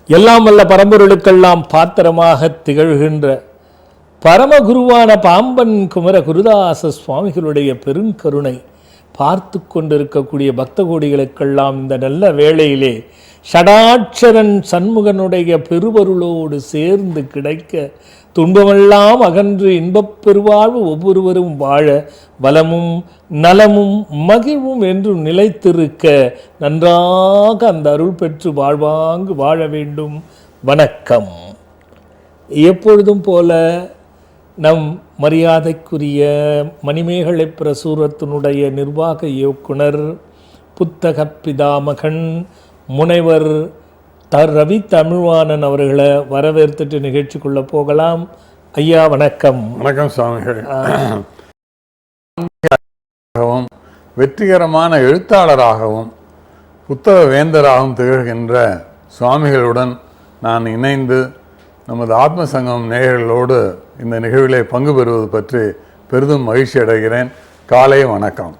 எல்லாம் வல்ல பரம்பொருளுக்கெல்லாம் பாத்திரமாக திகழ்கின்ற பரமகுருவான பாம்பன் குமர குருதாச சுவாமிகளுடைய பெருங்கருணை பார்த்து கொண்டிருக்கக்கூடிய பக்த கோடிகளுக்கெல்லாம் இந்த நல்ல வேளையிலே ஷடாட்சரன் சண்முகனுடைய பெருவருளோடு சேர்ந்து கிடைக்க துன்பமெல்லாம் அகன்று இன்பப் பெருவாழ்வு ஒவ்வொருவரும் வாழ வளமும் நலமும் மகிழ்வும் என்று நிலைத்திருக்க நன்றாக அந்த அருள் பெற்று வாழ்வாங்கு வாழ வேண்டும். வணக்கம். எப்பொழுதும் போல நம் மரியாதைக்குரிய மணிமேகலை பிரசுரத்தினுடைய நிர்வாக இயக்குனர் புத்தக பிதாமகன் முனைவர் ரவி தமிழ்வாணன் அவர்களை வரவேற்றுட்டு நிகழ்ச்சிக்குள்ள போகலாம். ஐயா வணக்கம். வணக்கம் சுவாமிகள். வெற்றிகரமான எழுத்தாளராகவும் புத்தக வேந்தராகவும் திகழ்கின்ற சுவாமிகளுடன் நான் இணைந்து நமது ஆத்ம சங்கம் நேயர்களோடு இந்த நிகழ்விலே பங்கு பெறுவது பற்றி பெரிதும் மகிழ்ச்சி அடைகிறேன். காலை வணக்கம்.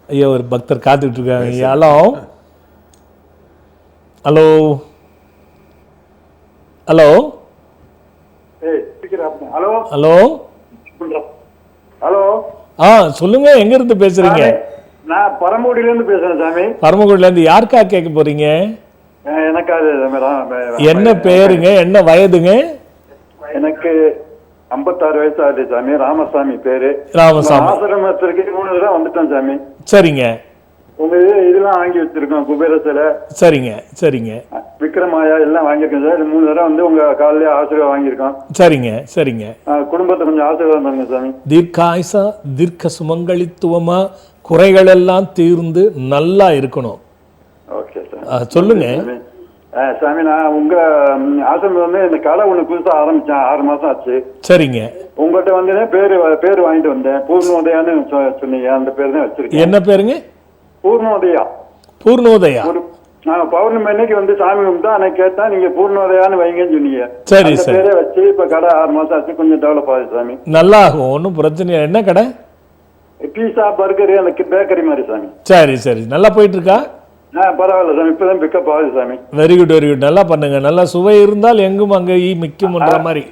ஐயா ஒரு பக்தர் காத்துட்டு இருக்காங்க. ஐயா hello hello hello hello hello hello சொல்லுங்க, எங்க இருந்து பேசுறீங்க? நான் பரமக்குடியில இருந்து பேசுறேன் சாமி. பரமக்குடியில இருந்து யாருக்கா கேட்க போறீங்க? எனக்கு என்ன பேருங்க, என்ன வயதுங்க? எனக்கு 56 வயசு ஆகுது சாமி. ராமசாமி பேரு. ராமசாமி. ஆசிரமத்திற்கு 3 தடவை வந்துட்டேன் சாமி. சரிங்க. உங்க இதெல்லாம் வாங்கி வச்சிருக்கோம். குபேர சிலை. சரிங்க சரிங்க. விக்ரமாயா எல்லாம் வாங்கியிருக்கேன் சார். 3 தடவை வந்து உங்க காலையில ஆசீர்வாதம் வாங்கியிருக்கோம். சரிங்க சரிங்க. குடும்பத்தை கொஞ்சம் ஆசீர்வாதம் பண்ணுங்க சாமி. தீர்க்காயுசா தீர்க்க சுமங்கலித்துவமா குறைகள் எல்லாம் தீர்ந்து நல்லா இருக்கணும். Okay sir. சொல்லுங்க சாமி. நான் உங்க ஆசிரமம் வந்து இந்த கடை ஒண்ணு புதுசா ஆரம்பிச்சேன். 6 மாசம் ஆச்சு. சரிங்க. உங்கள்கிட்ட வந்து பேரு வாங்கிட்டு வந்தேன். பூர்ணோதயான்னு சொன்னீங்க. அந்த பேர் தான் வச்சிருக்கேன். என்ன பேருங்க? பூர்ணோதயா. பூர்ணோதயா. பௌர்ணமி அன்னைக்கு வந்து சாமி கும்பிட்டா அன்னைக்கு கேட்டா நீங்க பூர்ணோதயான்னு வைங்கன்னு சொன்னீங்க. சரி சரி. பேரை வச்சு இப்ப கடை 6 மாசம் ஆச்சு. கொஞ்சம் டெவலப் ஆகுது சாமி. நல்லா ஆகும், ஒன்றும் பிரச்சனை. என்ன கடை? பீஸா பர்கரு அந்த பேக்கரி மாதிரி சாமி. சரி சரி. நல்லா போயிட்டு இருக்கா? பரவாயில்ல சாமி. இப்பதான் பிக்கப் ஆகுது சாமி. Very good very good. நல்லா பண்ணுங்க. நல்லா சுவை இருந்தால் எங்கும் அங்கே மிக்கும்ன்ற மாதிரி.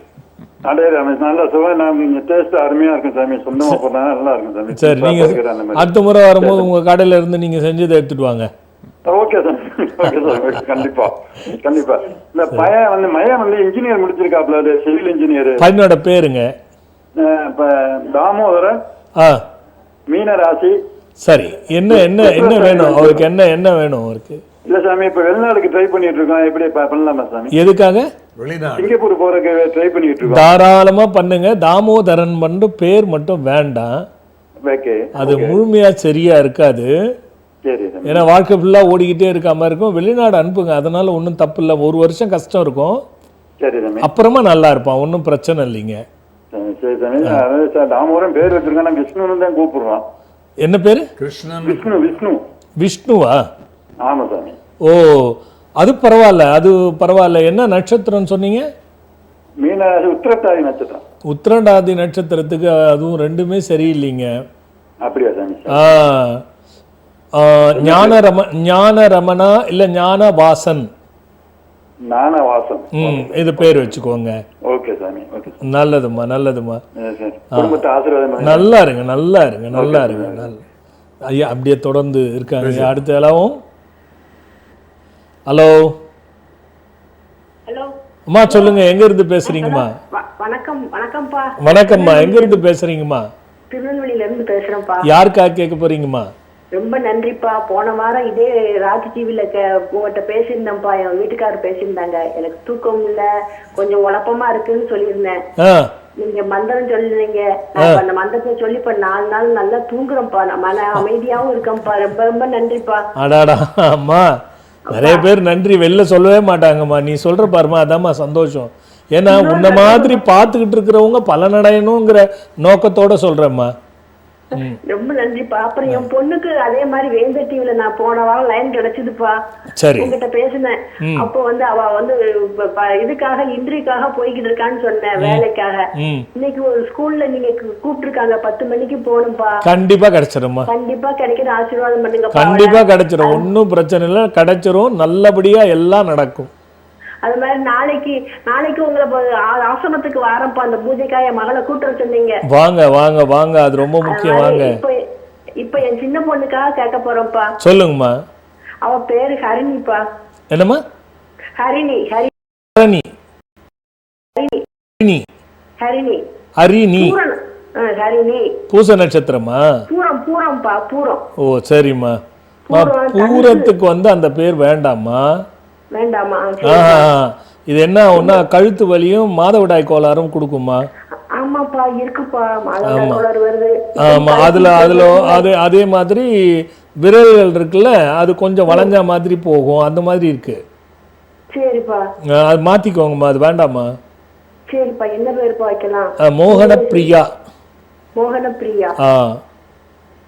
அதே நல்ல சுவை. டேஸ்ட் அருமையா இருக்கும் சாமி. சொந்தமா போனா நல்லா இருக்கும் சாமி. சரி, நீங்க அடுத்த முறை வரும்போது உங்க கடையில இருந்து நீங்க செஞ்சதை எடுத்துட்டு வாங்க. Okay sir. Okay sir. கண்டிப்பா கண்டிப்பா. இந்த மயம் வந்து இன்ஜினியர் முடிச்சிருக்காப்ல, சிவில் இன்ஜினியர். பையனோட பேருங்க? தாமோதரன். மீனராசி. சரி. என்ன என்ன என்ன வேணும் அவருக்கு? என்ன என்ன வேணும் அவருக்கு? இல்ல சாமி, இப்ப வெளிநாடுக்கு ட்ரை பண்ணிட்டு இருக்கோம். எப்படி பண்ணலாமா சாமி? எதுக்காக? சிங்கப்பூர் போறதுக்கு ட்ரை பண்ணிட்டு இருக்கோம். தாராளமா பண்ணுங்க. தாமோதரன் மட்டும் பேர் மட்டும் வேண்டாம். அது முழுமையா சரியா இருக்காது. ஏன்னா வாழ்க்கை ஃபுல்லா ஓடிக்கிட்டே இருக்காம இருக்கும். வெளிநாடு அனுப்புங்க, அதனால ஒன்றும் தப்பு இல்லை. 1 வருஷம் கஷ்டம் இருக்கும், அப்புறமா நல்லா இருப்பான். ஒன்றும் பிரச்சனை இல்லைங்க. சரி சாமி. தாமோதரன் பேர் வச்சிருக்கேன். விஷ்ணுன்னு தான் கூப்பிடுறான். என்ன பேரு? கிருஷ்ணன். விஷ்ணு. விஷ்ணுவா? ஆமா சாமி. ஓ, அது பரவாயில்ல, அது பரவாயில்ல. என்ன நட்சத்திரம் சொன்னீங்க? மீனராசி. உத்திரட்டாதி நட்சத்திரம். உத்திரட்டாதி நட்சத்திரத்துக்கு அதுவும் ரெண்டுமே சரியில்லைங்க. அப்படியா சாமி? ஞான ரமணா இல்ல ஞானவாசன். ஞானவாசன். இது பேர் வச்சுக்கோங்க. ஓகே சாமி. ஓகே. நல்லதுமா நல்லதுமா. குடும்பத்தை ஆசீர்வாதம். நல்லா இருங்க நல்லா இருங்க நல்லா இருங்க. ஐயா அப்படியே தொடர்ந்து இருக்காங்க. அடுத்த எல்லாம். ஹலோ ஹலோ அம்மா சொல்லுங்க, எங்க இருந்து பேசுறீங்கம்மா? வணக்கம். வணக்கம்ப்பா. வணக்கம்மா. எங்க இருந்து பேசுறீங்கம்மா? திருநெல்வேலியில இருந்து பேசுறேன்ப்பா. யாருக்காக கேட்க போறீங்கம்மா? ரொம்ப நன்றிப்பா. போன வாரம் இதே ராஜ் டிவில உங்கள்கிட்ட பேசியிருந்தேன்ப்பா. என் வீட்டுக்காரர் பேசியிருந்தாங்க. எனக்கு தூக்கம் இல்ல, கொஞ்சம் உழப்பமா இருக்குன்னு சொல்லியிருந்தேன். நீங்க மந்திரம் சொல்லுறீங்க. அந்த மந்திரத்தை சொல்லி இப்ப 4 நாள் நல்லா தூங்குறேன்ப்பா. மன அமைதியாவும் இருக்கேன்ப்பா. ரொம்ப ரொம்ப நன்றிப்பா. அடாடா அம்மா, நிறைய பேர் நன்றி வெளில சொல்லவே மாட்டாங்கம்மா. நீ சொல்ற பாருமா, அதாம்மா சந்தோஷம். ஏன்னா உன்ன மாதிரி பார்த்துக்கிட்டு இருக்கிறவங்க பலனடையணுங்கிற நோக்கத்தோட சொல்றேம்மா. ரொம்ப நன்றிப்பா. அப்புறம் என் பொண்ணுக்கு அதே மாதிரி வேந்த டிவில நான் போன வாரம் லைன் கிடைச்சதுப்பா. சரி. உங்ககிட்ட பேசினேன். அப்போ வந்து அவ வந்து இதுக்காக இன்டர்வியூக்காக போய்கிட்டு இருக்கான்னு சொன்னேன், வேலைக்காக. இன்னைக்கு ஒரு ஸ்கூல்ல நீங்க கூப்பிட்டுருக்காங்க, 10 மணிக்கு போகணும்பா. கண்டிப்பா கிடைச்சிரும்மா. கண்டிப்பா கிடைக்கிற ஆசீர்வாதம் பண்ணுங்க. கண்டிப்பா கிடைச்சிரும், ஒன்னும் பிரச்சனை இல்லை, கிடைச்சிரும். நல்லபடியா எல்லாம் நடக்கும். அது மாதிரி நாளைக்கு உங்களை ஆசிரமத்துக்கு வாரப்பா, அந்த பூஜைக்காக என் மகளை கூட்டு சொன்னீங்க. வாங்க வாங்க வாங்க, அது ரொம்ப முக்கியம். வாங்க. இப்ப என் சின்ன பொண்ணுக்காக கேட்க போறோம்ப்பா. சொல்லுங்கம்மா. அவ பேரு ஹரிணிப்பா. என்னம்மா? ஹரிணி. ஹரிணி ஹரிணி ஹரிணி ஹரிணி. ஹரிணி. பூச நட்சத்திரமா? பூரம்பா, பூரம். ஓ சரிம்மா. பூரத்துக்கு வந்து அந்த பேர் வேண்டாமா? வேண்டாமா? இது என்ன ஒன்னா கழுத்து வலியும் மாதவிடாய் கோளாறும் கொடுக்குமா? ஆமாப்பா, இருக்குப்பா, மாதவிடாய் கோளாறு வருது. ஆமா, அதுல அதே மாதிரி விரல்கள் இருக்குல்ல, அது கொஞ்சம் வளைஞ்ச மாதிரி போகும், அந்த மாதிரி இருக்கு. சரிப்பா. அது மாத்திக்கோங்கம்மா, அது வேண்டாமா? சரிப்பா. என்ன பேருப்பா வைக்கலாம்? மோகனப்பிரியா. மோகனப்பிரியா.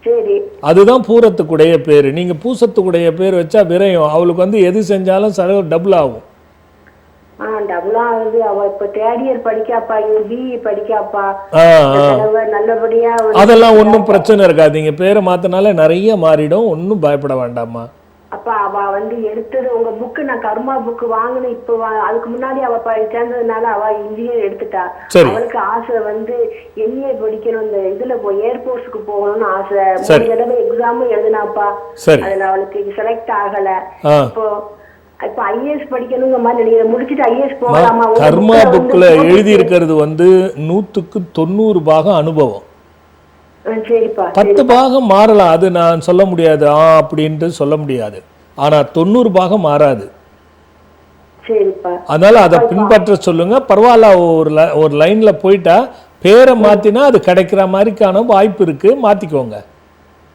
சரி. அதுதான் பூரத்துக்குடைய பேரு. நீங்க பூசத்துக்குடைய பேர் வச்சா விரையும், அவளுக்கு வந்து எது செஞ்சாலும் செலவு டபுள் ஆகும். டபுளா ஆகுது. அவ இப்ப தேர்ட் இயர் படிக்காப்பா, பிஇ படிக்காப்பா. நல்லபடியா. அதெல்லாம் ஒன்றும் பிரச்சனை இருக்காது. நீங்க பேரை மாத்தினால நிறைய மாறிடும், ஒன்றும் பயப்பட வேண்டாமா. அப்பா அவ வந்து எடுத்தது உங்க புக்கு, நான் கர்மா புக்கு வாங்கினேன். இப்ப அதுக்கு முன்னாடி அவ சேர்ந்ததுனால அவ இன்ஜினியர் எடுத்துட்டா. அவளுக்கு ஆசை வந்து எம்ஏ படிக்கணும், இந்த இதுல ஏர்போர்ட்ஸ்க்கு போகணும்னு ஆசை. 3 தடவை எக்ஸாமும் எழுதினாப்பா, அதுல அவளுக்கு செலக்ட் ஆகல. இப்ப ஐஏஎஸ் படிக்கணுங்க மாதிரி நினைக்கிறேன். முடிச்சுட்டு ஐஏஎஸ் போகலாமா? கர்மா புக்ல எழுதி இருக்கிறது வந்து 100க்கு 90 பாகம் அனுபவம். சரிப்பா. 10 பாகம் மாறலாம், அது நான் சொல்ல முடியாது அப்படின்ட்டு சொல்ல முடியாது. ஆனா 90 பாகம் மாறாது. சரிப்பா. அதனால அதை பின்பற்ற சொல்லுங்க. பரவாயில்ல, ஒரு லைன்ல போயிட்டா பேரை மாத்தினா அது கிடைக்கிற மாதிரிக்கான வாய்ப்பு இருக்கு, மாத்திக்கோங்க.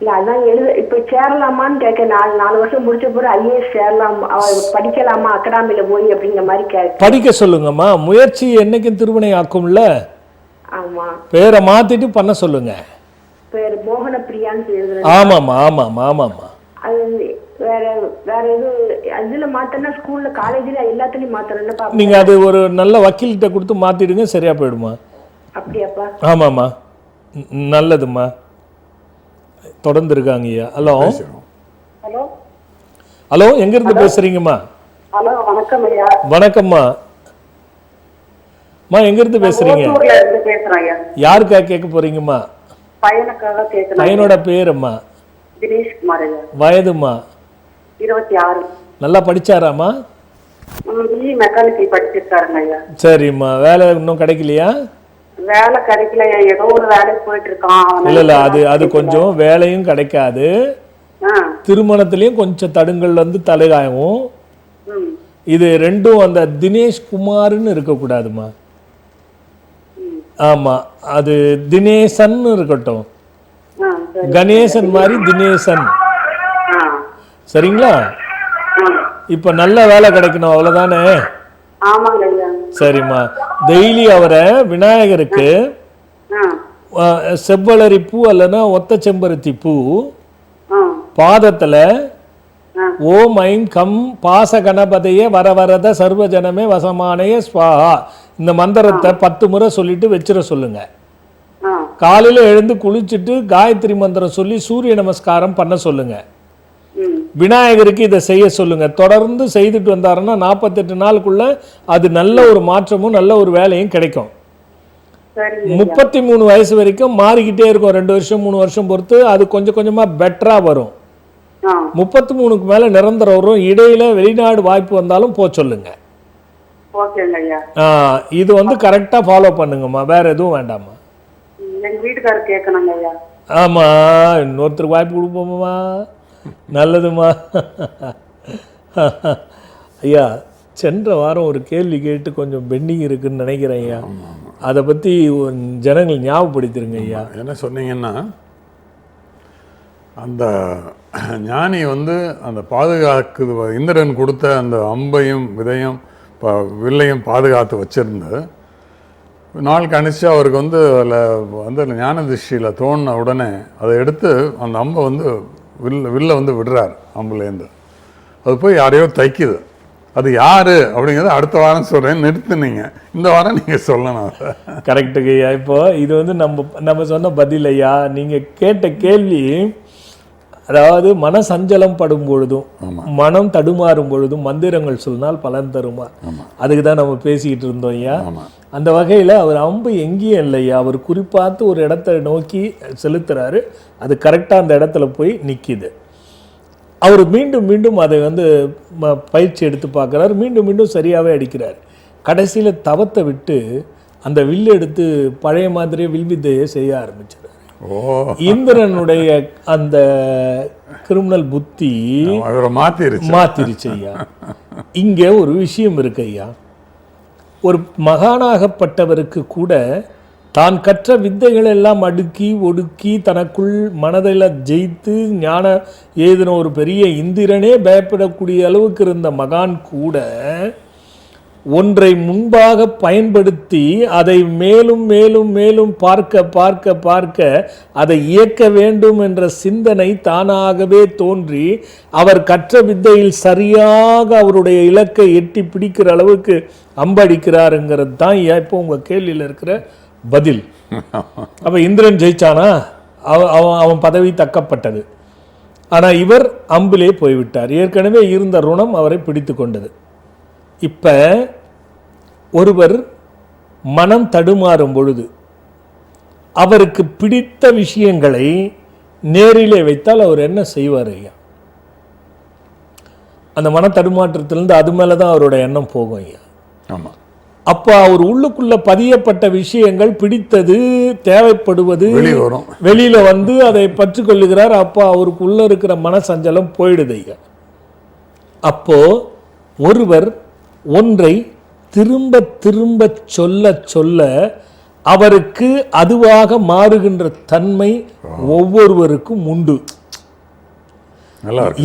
இல்ல அதான் இப்ப சேரலாமான்னு கேட்க. 4 வருஷம் முடிச்ச பிறகு ஐஏஎஸ் சேரலாம், படிக்கலாமா அகாடமில போய் அப்படிங்கிற மாதிரி கேட்க. படிக்க சொல்லுங்கம்மா, முயற்சி என்னைக்கும் திருவினை ஆக்கும்ல. ஆமா. பேரை மாத்திட்டு பண்ண சொல்லுங்க. பேரு மோகனப்பிரியான்னு எழுதுறேன். ஆமாம்மா ஆமாம்மா ஆமாம்மா. அது வேற எது அதுல மாத்தனா ஸ்கூல்ல காலேஜ்ல எல்லாத்துலயும் மாத்தறேன்னா நீங்க அது ஒரு நல்ல வக்கீல்கிட்ட கொடுத்து மாத்திடுங்க, சரியா போயிடுமா. அப்படியாப்பா? ஆமாம்மா, நல்லதும்மா. தொடர்ந்து இருக்காங்க ஐயா. ஹலோ ஹலோ ஹலோ, எங்க இருந்து பேசுறீங்கம்மா? ஹலோ வணக்கம் ஐயா. வணக்கம்மா. எங்க இருந்து பேசுறீங்க? யாருக்கா கேட்க போறீங்கம்மா? பையனுக்காக கேட்கணும். பையனோட பேரும்மா? தினேஷ் குமார் ஐயா. வயதுமா? 26. நல்லா படிச்சாராமா? பிஇ மெக்கானிக்கல் படிச்சிருக்காருங்க ஐயா. சரிம்மா, வேலை இன்னும் கிடைக்கலையா? வேலை கிடைக்கல, ஏதோ ஒரு வேலைக்கு போயிட்டு இருக்கான். இல்ல அது கொஞ்சம் வேலையும் கிடைக்காது, திருமணத்திலயும் கொஞ்சம் தடுங்கள் வந்து தலைகாயவும். இது ரெண்டும் அந்த தினேஷ் குமார்னு இருக்கக்கூடாதுமா. ஆமா, அது தினேசன் இருக்கட்டும். கணேசன் மாதிரி தினேசன். சரிங்களா? இப்ப நல்ல வேலை கிடைக்கணும், அவ்வளவுதானே? சரிம்மா, டெய்லி அவரை விநாயகருக்கு செவ்வளரி பூ அல்லனா ஒத்த செம்பருத்தி பூ பாதத்துல ஓம் ஐம் கம் பாச கணபதையே வரவரத சர்வஜனமே வசமானய ஸ்வாஹா இந்த மந்திரத்தை 10 முறை சொல்லிட்டு வச்சிட சொல்லுங்க. காலையில எழுந்து குளிச்சுட்டு காயத்ரி மந்திரம் சொல்லி சூரிய நமஸ்காரம் பண்ண சொல்லுங்க. விநாயகருக்கு இதை செய்ய சொல்லுங்க. தொடர்ந்து செய்துட்டு வந்தாருன்னா 48 நாளுக்குள்ள அது நல்ல ஒரு மாற்றமும் நல்ல ஒரு வேலையும் கிடைக்கும். 33 வயசு வரைக்கும் மாறிக்கிட்டே இருக்கும், 2 வருஷம் 3 வருஷம் பொறுத்து அது கொஞ்சம் கொஞ்சமா பெட்டரா வரும். 33க்கு மேல நிரந்தரம் வரும். இடையில வெளிநாடு வாய்ப்பு வந்தாலும் போ சொல்லுங்க. இது வந்து கரெக்டா ஃபாலோ பண்ணுங்கம்மா, வேற எதுவும் வேண்டாமா. ஆமா, இன்னொருத்தருக்கு வாய்ப்பு கொடுப்போம்மா. நல்லதுமா. ஐயா, சென்ற வாரம் ஒரு கேள்வி கேட்டு கொஞ்சம் பெண்டிங் இருக்குன்னு நினைக்கிறேன் ஐயா. அதை பத்தி ஜனங்கள் ஞாபகப்படுத்திருங்க ஐயா. என்ன சொன்னீங்கன்னா, அந்த ஞானி வந்து அந்த பாதுகாக்குது, இந்திரன் கொடுத்த அந்த அம்பையும் விதையும் வில்லையும் பாதுகாத்து வச்சிருந்து நாள் கணிச்சு அவருக்கு வந்து அதில் ஞான திருஷ்டியில் தோணின உடனே அதை எடுத்து அந்த அம்பை வந்து வில்லை வந்து விடுறார். அம்புலேருந்து அது போய் யாரையோ தைக்குது. அது யாரு அப்படிங்கிறத அடுத்த வாரம் சொல்றேன், நிறுத்துனீங்க. இந்த வாரம் நீங்க சொல்லணும். கரெக்டுங்க ஐயா. இப்போ இது வந்து நம்ம சொன்ன பதில் ஐயா. நீங்க கேட்ட கேள்வி அதாவது மன சஞ்சலம் படும் பொழுதும் மனம் தடுமாறும் பொழுதும் மந்திரங்கள் சொன்னால் பலன் தருமா, அதுக்கு தான் நம்ம பேசிக்கிட்டு இருந்தோம் ஐயா. அந்த வகையில் அவர் அம்பு எங்கேயும் இல்லையா, அவர் குறிப்பாத்து ஒரு இடத்த நோக்கி செலுத்துறாரு, அது கரெக்டாக அந்த இடத்துல போய் நிற்கிது. அவர் மீண்டும் மீண்டும் அதை வந்து பயிற்சி எடுத்து பார்க்குறாரு, மீண்டும் மீண்டும் சரியாகவே அடிக்கிறார். கடைசியில் தவத்தை விட்டு அந்த வில்லு எடுத்து பழைய மாதிரியே வில்வித்தையை செய்ய ஆரம்பிச்சார். இந்திரனுடைய அந்த கிரிமினல் புத்தி மாத்திருச்சு ஐயா. இங்கே ஒரு விஷயம் இருக்கு ஐயா, ஒரு மகானாகப்பட்டவருக்கு கூட தான் கற்ற வித்தைகள் எல்லாம் அடுக்கி ஒடுக்கி தனக்குள் மனதில் ஜெயித்து ஞான ஏதின ஒரு பெரிய இந்திரனே பயப்படக்கூடிய அளவுக்கு இருந்த மகான் கூட ஒன்றை முன்பாக பயன்படுத்தி அதை மேலும் மேலும் மேலும் பார்க்க பார்க்க பார்க்க அதை இயக்க வேண்டும் என்ற சிந்தனை தானாகவே தோன்றி அவர் கற்ற வித்தையில் சரியாக அவருடைய இலக்கை எட்டி பிடிக்கிற அளவுக்கு அம்படிக்கிறாருங்கிறது தான் இப்போ உங்கள் கேள்வியில் இருக்கிற பதில். அப்போ இந்திரன் ஜெயிச்சானா, அவன் பதவி தக்கப்பட்டது. ஆனால் இவர் அம்பிலே போய்விட்டார். ஏற்கனவே இருந்த ருணம் அவரை பிடித்து கொண்டது. இப்போ ஒருவர் மனம் தடுமாறும் பொழுது அவருக்கு பிடித்த விஷயங்களை நேரிலே வைத்தால் அவர் என்ன செய்வார் ஐயா? அந்த மன தடுமாற்றத்திலிருந்து அது மேலே தான் அவரோட எண்ணம் போகும் ஐயா. ஆமாம். அப்போ அவர் உள்ளுக்குள்ள பதியப்பட்ட விஷயங்கள் பிடித்தது தேவைப்படுவது வெளியில வந்து அதை பற்றி கொள்ளுகிறார். அப்போ அவருக்குள்ள இருக்கிற மனசஞ்சலம் போயிடுது ஐயா. அப்போ ஒருவர் ஒன்றை திரும்ப திரும்ப சொல்ல சொல்ல அவருக்கு அதுவாக மாறுகின்ற தன்மை ஒவ்வொருவருக்கும் உண்டு.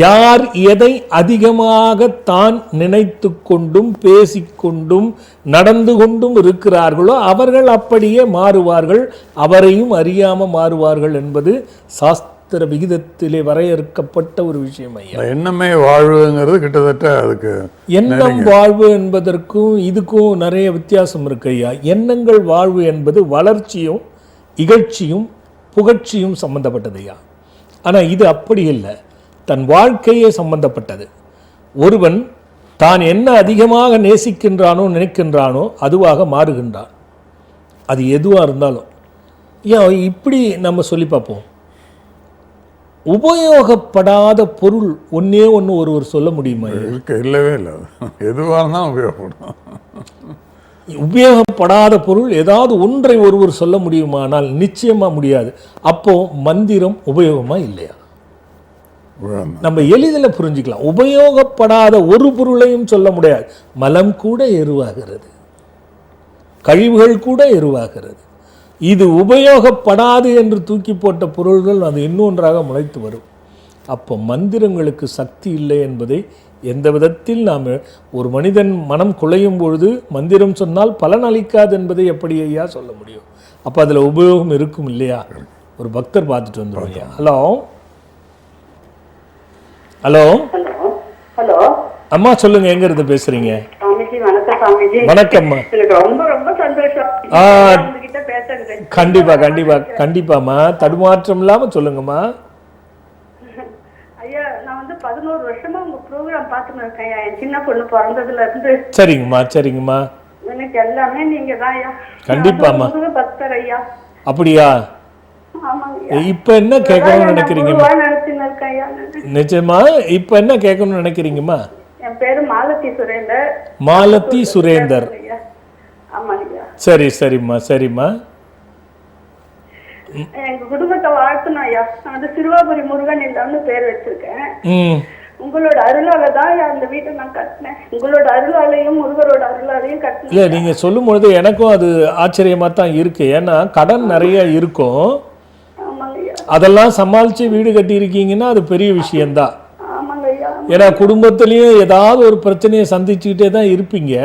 யார் எதை அதிகமாக தான் நினைத்து கொண்டும் பேசிக்கொண்டும் நடந்து கொண்டும் இருக்கிறார்களோ அவர்கள் அப்படியே மாறுவார்கள், அவரையும் அறியாம மாறுவார்கள் என்பது சாஸ்திர விகிதத்திலே வரையறுக்கப்பட்ட ஒரு விஷயம் ஐயா. எண்ணமே வாழ்வுங்கிறது கிட்டத்தட்ட அதுக்கு எண்ணம் வாழ்வு என்பதற்கும் இதுக்கும் நிறைய வித்தியாசம் இருக்கு ஐயா. எண்ணங்கள் வாழ்வு என்பது வளர்ச்சியும் இகழ்ச்சியும் புகழ்ச்சியும் சம்பந்தப்பட்டது ஐயா. ஆனா இது அப்படி இல்லை, தன் வாழ்க்கையே சம்பந்தப்பட்டது. ஒருவன் தான் என்ன அதிகமாக நேசிக்கின்றானோ நினைக்கின்றானோ அதுவாக மாறுகின்றான். அது எதுவாக இருந்தாலும் ஏன் இப்படி நம்ம சொல்லி பார்ப்போம். உபயோகப்படாத பொருள் ஒன்னே ஒன்று ஒருவர் சொல்ல முடியுமா? இல்லவே இல்லை. எதுவாக இருந்தாலும் உபயோகப்படும். உபயோகப்படாத பொருள் ஏதாவது ஒன்றை ஒருவர் சொல்ல முடியுமானால் நிச்சயமா முடியாது. அப்போ மந்திரம் உபயோகமா இல்லையா? நம்ம எளிதில் புரிஞ்சுக்கலாம். உபயோகப்படாத ஒரு பொருளையும் சொல்ல முடியாது. மலம் கூட எருவாகிறது, கழிவுகள் கூட எருவாகிறது. இது உபயோகப்படாது என்று தூக்கி போட்ட பொருள்கள் அது இன்னொன்றாக முளைத்து வரும். அப்போ மந்திரங்களுக்கு சக்தி இல்லை என்பதை எந்த விதத்தில் நாம் ஒரு மனிதன் மனம் குலையும் பொழுது மந்திரம் சொன்னால் பலன் அளிக்காது என்பதை எப்படி ஐயா சொல்ல முடியும்? அப்போ அதில் உபயோகம் இருக்கும் இல்லையா? ஒரு பக்தர் பார்த்துட்டு வந்துடும் ஐயா. ஹலோ ஹலோ ஹலோ அம்மா சொல்லுங்க, எங்க இருந்து பேசுறீங்க? வணக்கம்மா. ரொம்ப ரொம்ப சந்தோஷம். கண்டிப்பா கண்டிப்பா கண்டிப்பாம்மா, தடுமாற்றம் இல்லாம சொல்லுங்கம்மா. ஐயா, நான் வந்து 11 வருஷமா உங்க ப்ரோக்ராம் பார்த்துட்டு இருக்கேன். என் சின்ன பொண்ணு பிறந்ததுல இருந்து. சரிங்கம்மா சரிங்கம்மா. எனக்கு எல்லாமே நீங்க தான் ஐயா. கண்டிப்பாம்மா. பக்தர் ஐயா. அப்படியா? இப்ப என்ன கேட்கணும்னு நினைக்கிறீங்க? நிச்சயமா இப்ப என்ன கேட்கணும்னு நினைக்கிறீங்கம்மா? என் பேரு மாலதி சுரேந்தர். மாலதி சுரேந்தர். சரி சரிம்மா சரிம்மா. எங்க குடும்பத்தை வாழ்த்தணும் ஐயா. நான் வந்து சிறுவாபுரி முருகன் என்று பேர் வச்சிருக்கேன். உங்களோட அருளால தான் அந்த வீட்டை நான் கட்டினேன். உங்களோட அருளாலையும் முருகரோட அருளாலையும் கட்டினேன். இல்ல, நீங்க சொல்லும் பொழுது எனக்கும் அது ஆச்சரியமா தான் இருக்கு. ஏன்னா கடன் நிறைய இருக்கும், அதெல்லாம் சமாளிச்சு வீடு கட்டி இருக்கீங்கன்னா அது பெரிய விஷயம்தான். ஏன்னா குடும்பத்திலயும் ஏதாவது ஒரு பிரச்சனையை சந்திச்சுக்கிட்டே தான் இருப்பீங்க.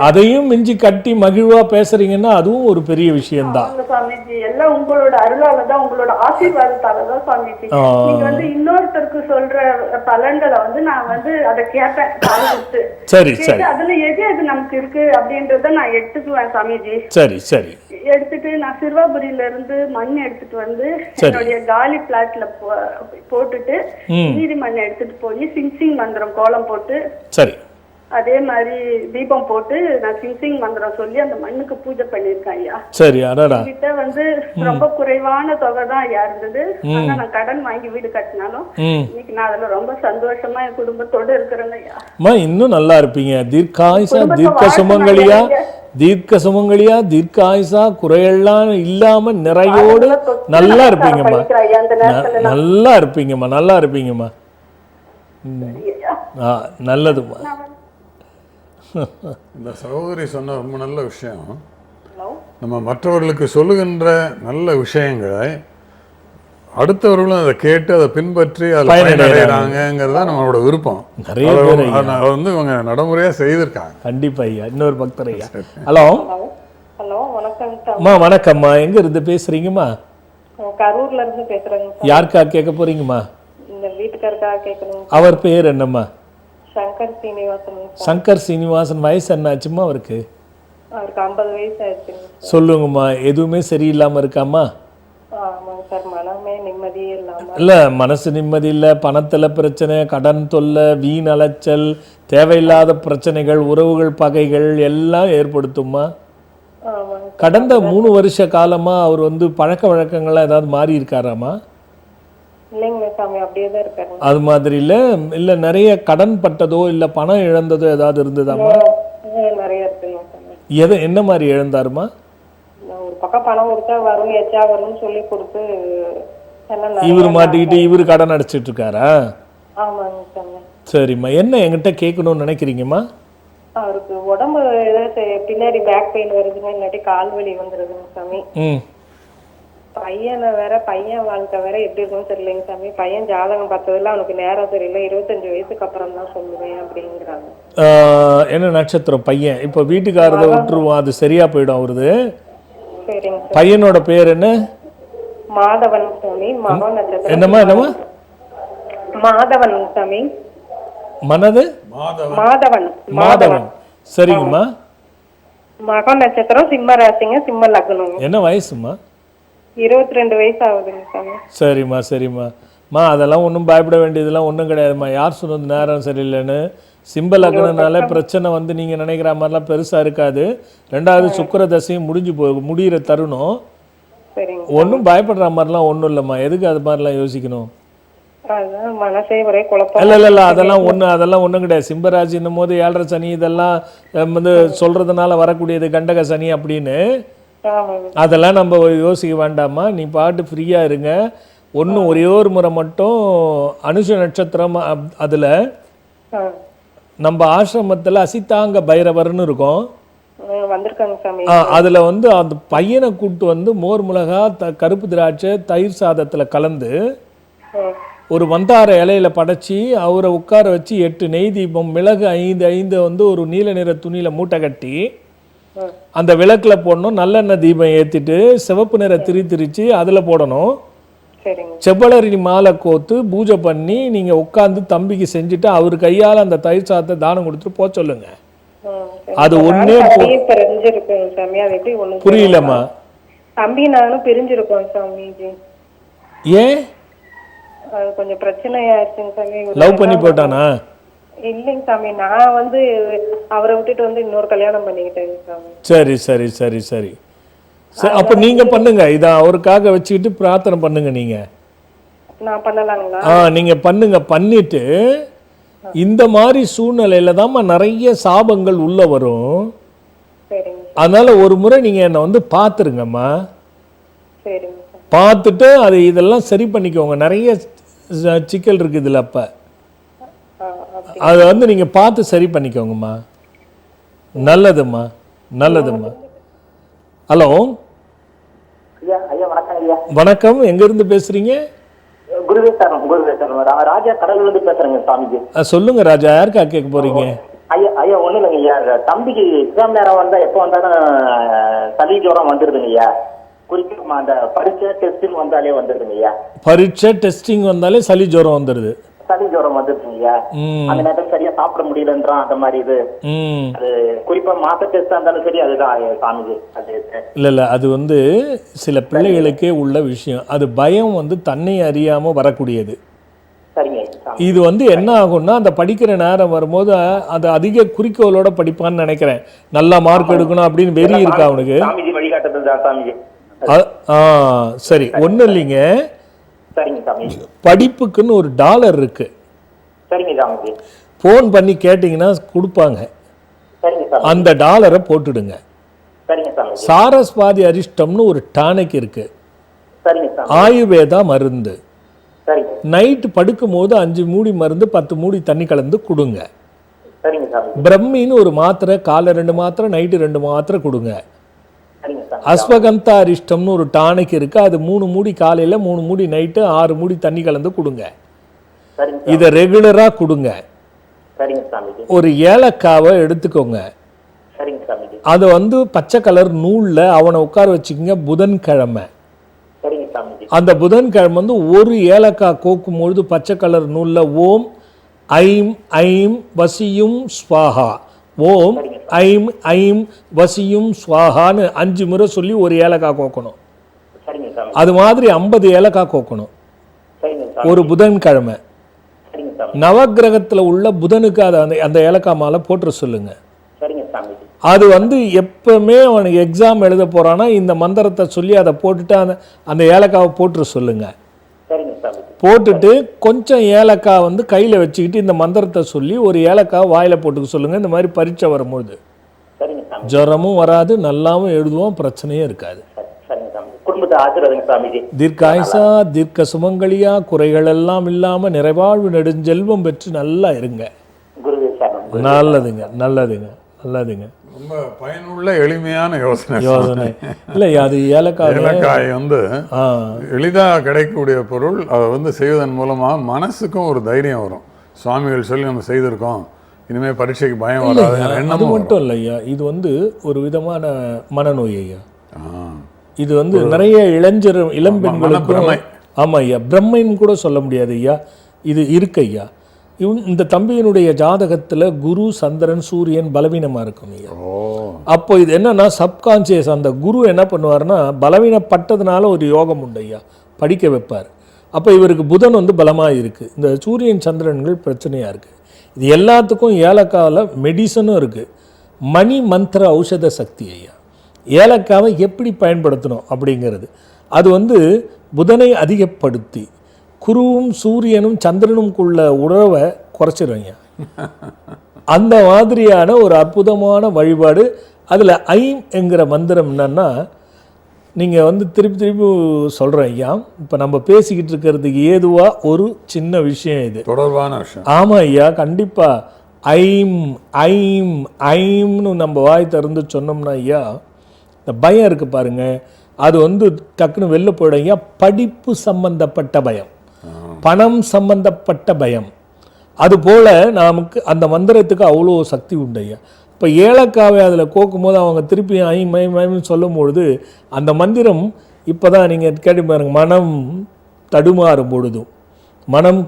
அதையும் மிஞ்சி கட்டி மகிழ்வா பேசுறீங்கன்னா அதுவும் ஒரு பெரிய விஷயம்தான். எல்லாம் உங்களோட அருளால தான், உங்களோட ஆசீர்வாதத்தால தான் சாமிஜி. நீங்க வந்து இன்னொருத்தருக்கு சொல்ற பலன்களை வந்து நான் வந்து அதை கேட்பேன். சரி சரி. அதுல எது எது நமக்கு இருக்கு அப்படின்றத நான் எடுத்துக்குவேன் சாமிஜி. சரி சரி. எடுத்துட்டு நான் சிறுவாபுரியில இருந்து மண் எடுத்துட்டு வந்து என்னுடைய காலி பிளாட்ல போட்டுட்டு மீதி மண் எடுத்துட்டு போய் சிங் மந்திரம் கோலம் போட்டு சரி அதே மாதிரி தீபம் போட்டு நான் சிங் மந்திரம் சொல்லி அந்த மண்ணுக்கு பூஜை பண்ணிருக்கேன் ஐயா. சரி. அடடா. கிட்ட வந்து ரொம்ப குறைவான தொகை தான் ஐயா இருந்தது. ஆனா நான் கடன் வாங்கி வீடு கட்டினாலும் இன்னைக்கு நான் அதுல ரொம்ப சந்தோஷமா என் குடும்பத்தோட இருக்கிறேன் ஐயா. அம்மா இன்னும் நல்லா இருப்பீங்க. தீர்க்காயுசா, தீர்க்க சுமங்கலியா, தீர்க்க சுமங்கலியா, தீர்க்க ஆயுசா, குறையெல்லாம் இல்லாம நிறையோடு நல்லா இருப்பீங்கம்மா. நல்லா இருப்பீங்கம்மா, நல்லா இருப்பீங்கம்மா. நல்லதும்மா. இந்த சகோதரி சொன்ன ரொம்ப நல்ல விஷயம். நம்ம மற்றவர்களுக்கு சொல்லுகின்ற நல்ல விஷயங்களை அடுத்தவர்களும் அதை கேட்டு அதை பின்பற்றி அதில் பயனடைகிறாங்கிறதா நம்மளோட விருப்பம். நிறைய பேர் வந்து இவங்க நடைமுறையா செய்திருக்காங்க. கண்டிப்பா ஐயா. இன்னொரு பக்தர் ஐயா. ஹலோ. ஹலோ, வணக்கம். அம்மா வணக்கம்மா. எங்க இருந்து பேசுறீங்கம்மா? கரூர்ல இருந்து பேசுறேங்க. யாருக்கா கேட்க போறீங்கம்மா? இந்த வீட்டுக்காரருக்காக கேட்கணும். அவர் பேர் என்னம்மா? சங்கர் சீனிவாசன். சங்கர் சீனிவாசன். வயசு என்னாச்சும்மா அவருக்கு? அவருக்கு 50 வயசு ஆயிடுச்சுங்க. சொல்லுங்கம்மா. எதுவுமே சரியில்லாம இருக்காம்மா? ஆமாங்க சார், மனமே நிம்மதியே இல்லாம. இல்ல, மனசு நிம்மதி இல்லை, பணத்துல பிரச்சனை, கடன் தொல்லை, வீண் அலைச்சல், தேவையில்லாத பிரச்சனைகள், உறவுகள் பகைகள் எல்லாம் ஏற்படுத்தும்மா. கடந்த 3 வருஷ காலமா அவர் வந்து பழக்க வழக்கங்கள்லாம் ஏதாவது மாறி இருக்காராமா? இல்லைங்க சாமி, அப்படியே தான் இருக்காரு. அது மாதிரி இல்ல நிறைய கடன் பட்டதோ இல்ல பணம் இழந்ததோ ஏதாவது இருந்ததாமா? நிறைய இருக்குங்க. என்ன மாதிரி இழந்தாருமா? ஒரு பக்கம் பணம் கொடுத்தா வரும், எச்சா வரும்னு சொல்லி கொடுத்து இவரு மாட்டிக்கிட்டு இவரு கடன் அடைச்சிட்டு இருக்காரா? ஆமாங்க சாமி. சரிம்மா. என்ன என்கிட்ட கேட்கணும்னு நினைக்கிறீங்கம்மா? அவருக்கு உடம்பு ஏதாவது பின்னாடி பேக் பெயின் வருதுங்க, இல்லாட்டி கால் வலி வந்துருதுங்க சாமி. பையனை வேற, பையன் வாழ்க்கை வேற எப்படி இருக்குன்னு தெரியலைங்க சாமி. பையன் ஜாதகம் பார்த்ததுல அவனுக்கு நேரம் தெரியல, 25 வயசுக்கு அப்புறம் தான் சொல்லுவேன் அப்படிங்கிறாங்க. என்ன நட்சத்திரம் பையன்? இப்ப வீட்டுக்காரத விட்டுருவோம், அது சரியா போயிடும் அவருது. சரிங்க. பையனோட பேர் என்ன? மாதவன் சாமி. மகா நட்சத்திரம். என்னம்மா? மாதவன் சாமி. மனது மாதவன். மாதவன். சரிங்கம்மா. மகா நட்சத்திரம், சிம்ம ராசிங்க, சிம்ம லக்னம். என்ன வயசுமா? 22 வயசு ஆகுதுங்க சாமி. சரிம்மா சரிம்மா. அதெல்லாம் ஒன்றும் பயப்பட வேண்டியதெல்லாம் ஒன்றும் கிடையாதும்மா. யார் சொன்னது நேரம் சரியில்லைன்னு? சிம்ப லக்னனால பிரச்சனை வந்து நீங்கள் நினைக்கிற மாதிரிலாம் பெருசாக இருக்காது. 2வது சுக்கிர தசையும் முடிகிற தருணம். ஒன்றும் பயப்படுற மாதிரிலாம் ஒன்றும் இல்லைம்மா. எதுக்கு அது மாதிரிலாம் யோசிக்கணும்? இல்ல அதெல்லாம் ஒன்றும் கிடையாது. சிம்பராசின்னும் போது 7.5 சனி இதெல்லாம் வந்து சொல்றதுனால வரக்கூடியது, கண்டக சனி அப்படின்னு. அதெல்லாம் நம்ம யோசிக்க வேண்டாமா. நீ பாட்டு ஃப்ரீயா இருங்க. ஒரே ஒரு முறை மட்டும் அனுஷ நட்சத்திரம், அதுல நம்ம ஆசிரமத்துல அசித்தாங்க பைரவர்னு இருக்கும். அதுல வந்து அந்த பையனை கூட்டு வந்து மோர் மிளகா, கருப்பு திராட்சை, தயிர் சாதத்துல கலந்து ஒரு மந்தார இலையில படைச்சி அவரை உட்கார வச்சு 8 நெய் தீபம், மிளகு 5 வந்து ஒரு நீல நிற துணியில மூட்டை கட்டி அந்த விளக்குல போடணும். நல்லெண்ணெய் தீபம் ஏத்திட்டு சிவப்பு நிற திரிச்சு அதுல போடணும். செவ்வளரி மாலை கோத்து பூஜை பண்ணி நீங்க உட்கார்ந்து தம்பிக்கு செஞ்சுட்டு அவர் கையால அந்த தயிர் சாதத்தை தானம் கொடுத்துட்டு போக சொல்லுங்க. அது ஒண்ணே புரியலம்மா. தம்பி நானும் பிரிஞ்சிருக்கோம் சாமிஜி. ஏன்? அது கொஞ்சம் பிரச்சனையாச்சுங்க சாமி. லவ் பண்ணி போட்டானா? இல்லைங்க சாமி, நான் வந்து அவரை விட்டுட்டு வந்து இன்னொரு கல்யாணம் பண்ணிக்கிட்டேங்க சாமி. சரி சரி சரி சரி சரி. அப்ப நீங்க பண்ணுங்க, இத அவருக்காக வச்சுக்கிட்டு பிரார்த்தனை பண்ணுங்க. நீங்க நான் பண்ணலாங்களா? நீங்க பண்ணுங்க. பண்ணிட்டு இந்த மாதிரி சூழ்நிலையில தான் நிறைய சாபங்கள் உள்ள வரும். அதனால ஒரு முறை நீங்க என்ன வந்து பாத்துருங்கம்மா. பார்த்துட்டு அது இதெல்லாம் சரி பண்ணிக்கோங்க. நிறைய சிக்கல் இருக்கு இதுல. அப்ப அதை வந்து நீங்க பார்த்து சரி பண்ணிக்கோங்கம்மா. நல்லதும்மா நல்லதும்மா. ஹலோ வணக்கம். எங்க இருந்து பேசுறீங்க? ராஜா கடவுள் இருந்து பேசுறேங்க சாமிஜி. சொல்லுங்க ராஜா. யாருக்கா கேட்க போறீங்க? ஐயா ஒண்ணு இல்லைங்க ஐயா, தம்பிக்கு எக்ஸாம் நேரம் வந்தா எப்ப வந்தாலும் சளி ஜுரம் வந்துருதுங்க ஐயா. குறிப்பா அந்த பரீட்சை டெஸ்டிங் வந்தாலே வந்துருதுங்க ஐயா. பரீட்சை டெஸ்டிங் வந்தாலே சளி ஜுரம் வந்துருது. சளி ஜுரம் வந்துருச்சுங்கய்யா. அந்த நேரத்துல சரியா சாப்பிட முடியலன்றான். அந்த மாதிரி இது அது குறிப்பா மாச டெஸ்டா இருந்தாலும் சரி அதுதான் சாமிஜி. அது இல்ல அது சில பிள்ளைகளுக்கே உள்ள விஷயம். அது பயம் தன்னை அறியாம வரக்கூடியது. இது என்ன ஆகும்னா அந்த படிக்கிற நேரம் வரும்போது அது அதிக குறிக்கோளோட படிப்பான்னு நினைக்கிறேன். நல்லா மார்க் எடுக்கணும் அப்படின்னு வெறி இருக்கா அவனுக்கு. சரி, ஒண்ணு இல்லைங்க, படிப்புக்குன்னு ஒரு டாலர் இருக்கு. போன் பண்ணி கேட்டீங்கன்னா கொடுப்பாங்க. அந்த டாலரை போட்டுடுங்க. சாரஸ்வாதி அரிஷ்டம்னு ஒரு டானிக் இருக்கு, ஆயுர்வேதா மருந்து. நைட்டு படுக்கும் போது 5 மூடி மருந்து 10 மூடி தண்ணி கலந்து கொடுங்க. பிரம்மின்னு ஒரு மாத்திரை, காலை 2 மாத்திரை, நைட்டு 2 மாத்திரை கொடுங்க. அஸ்வகந்தா அரிஷ்டம்னு ஒரு டானிக் இருக்கு, அது 3 மூடி காலையில 3 மூடி நைட்டு 6 மூடி தண்ணி கலந்து கொடுங்க. இதை ரெகுலரா கொடுங்க. ஒரு ஏலக்காவை எடுத்துக்கோங்க. அது பச்சை கலர் நூல்ல அவனை உட்கார வச்சுக்கோங்க. புதன்கிழமை அந்த புதன்கிழமை ஒரு ஏலக்காய் கோக்கும் பொழுது பச்சை கலர் நூல்ல ஓம் ஐம் ஐம் வசியும் ஸ்வாஹா, ஓம் ஐம் ஐம் வசியும் ஸ்வாஹான்னு 5 முறை சொல்லி ஒரு ஏலக்காய் கோக்கணும். அது மாதிரி 50 ஏலக்காய் கோக்கணும் ஒரு புதன்கிழமை. நவகிரகத்துல உள்ள புதனுக்கு அந்த ஏலக்காய் மாலை போட்டு சொல்லுங்க. அது எப்பவுமே அவனுக்கு எக்ஸாம் எழுத போறானா இந்த மந்திரத்தை சொல்லி அதை போட்டுட்டு அந்த ஏலக்காவை போட்டு சொல்லுங்க. போட்டுட்டு கொஞ்சம் ஏலக்காய் கையில வச்சுக்கிட்டு இந்த மந்திரத்தை சொல்லி ஒரு ஏலக்காய் வாயில போட்டுக்க சொல்லுங்க. இந்த மாதிரி பரீட்சை வரும்போது ஜுரமும் வராது, நல்லாவும் எழுதுவோம், பிரச்சனையே இருக்காது. தீர்க்காயுசா தீர்க்க சுமங்கலியா, குறைகள் எல்லாம் இல்லாம நிறைவாழ்வு நெடுஞ்செல்வம் பெற்று நல்லா இருங்க. நல்லதுங்க நல்லதுங்க நல்லதுங்க. ரொம்ப பயனுள்ள எளிமையான யோசனை. இல்லை, அது ஏலக்காய் எளிதாக கிடைக்கக்கூடிய பொருள். அதை செய்வதன் மூலமாக மனசுக்கும் ஒரு தைரியம் வரும். சுவாமிகள் சொல்லி நம்ம செய்திருக்கோம், இனிமேல் பரீட்சைக்கு பயம் வராது. அது மட்டும் இல்லை ஐயா, இது ஒரு விதமான மனநோய் ஐயா. இது நிறைய இளம்பெண்களுக்கும், ஆமாம் ஐயா, பிரம்மைன்னு கூட சொல்ல முடியாது ஐயா, இது இருக்கு ஐயா. இந்த தம்பியினுடைய ஜாதகத்தில் குரு சந்திரன் சூரியன் பலவீனமாக இருக்கும் ஐயா. அப்போ இது என்னன்னா சப்கான்சியஸ் அந்த குரு என்ன பண்ணுவார்னா பலவீனப்பட்டதுனால ஒரு யோகம் உண்டு ஐயா, படிக்க வைப்பார். அப்போ இவருக்கு புதன் பலமாக இருக்குது, இந்த சூரியன் சந்திரன்கள் பிரச்சனையாக இருக்குது. இது எல்லாத்துக்கும் ஏலக்காவில் மெடிசனும் இருக்குது, மணி மந்திர ஔஷத சக்தி ஐயா. ஏலக்காவை எப்படி பயன்படுத்தணும் அப்படிங்கிறது அது புதனை அதிகப்படுத்தி குருவும் சூரியனும் சந்திரனுக்குள்ள உறவை குறைச்சிடுங்க. அந்த மாதிரியான ஒரு அற்புதமான வழிபாடு. அதில் ஐம் என்கிற மந்திரம் என்னன்னா, நீங்கள் திருப்பி திருப்பி சொல்கிறேன் ஐயா, இப்போ நம்ம பேசிக்கிட்டு இருக்கிறதுக்கு ஏதுவாக ஒரு சின்ன விஷயம், இது தொடர்பான விஷயம். ஆமாம் ஐயா, கண்டிப்பாக. ஐம் ஐம் ஐம்னு நம்ம வாய் திறந்து சொன்னோம்னா ஐயா, இந்த பயம் இருக்குது பாருங்க, அது டக்குன்னு வெளில போயிடும் ஐயா. படிப்பு சம்பந்தப்பட்ட பயம், பணம் சம்பந்தப்பட்ட பயம், அதுபோல் நமக்கு அந்த மந்திரத்துக்கு அவ்வளோ சக்தி உண்டு ஐயா. இப்போ ஏலக்காவை அதில் கோக்கும் போது அவங்க திருப்பி ஐம் ஐம் ஐம்னு சொல்லும் பொழுது அந்த மந்திரம் இப்போ தான் நீங்கள் கேட்டு பாருங்க, மனம் தடுமாறும் பொழுதும், மனம்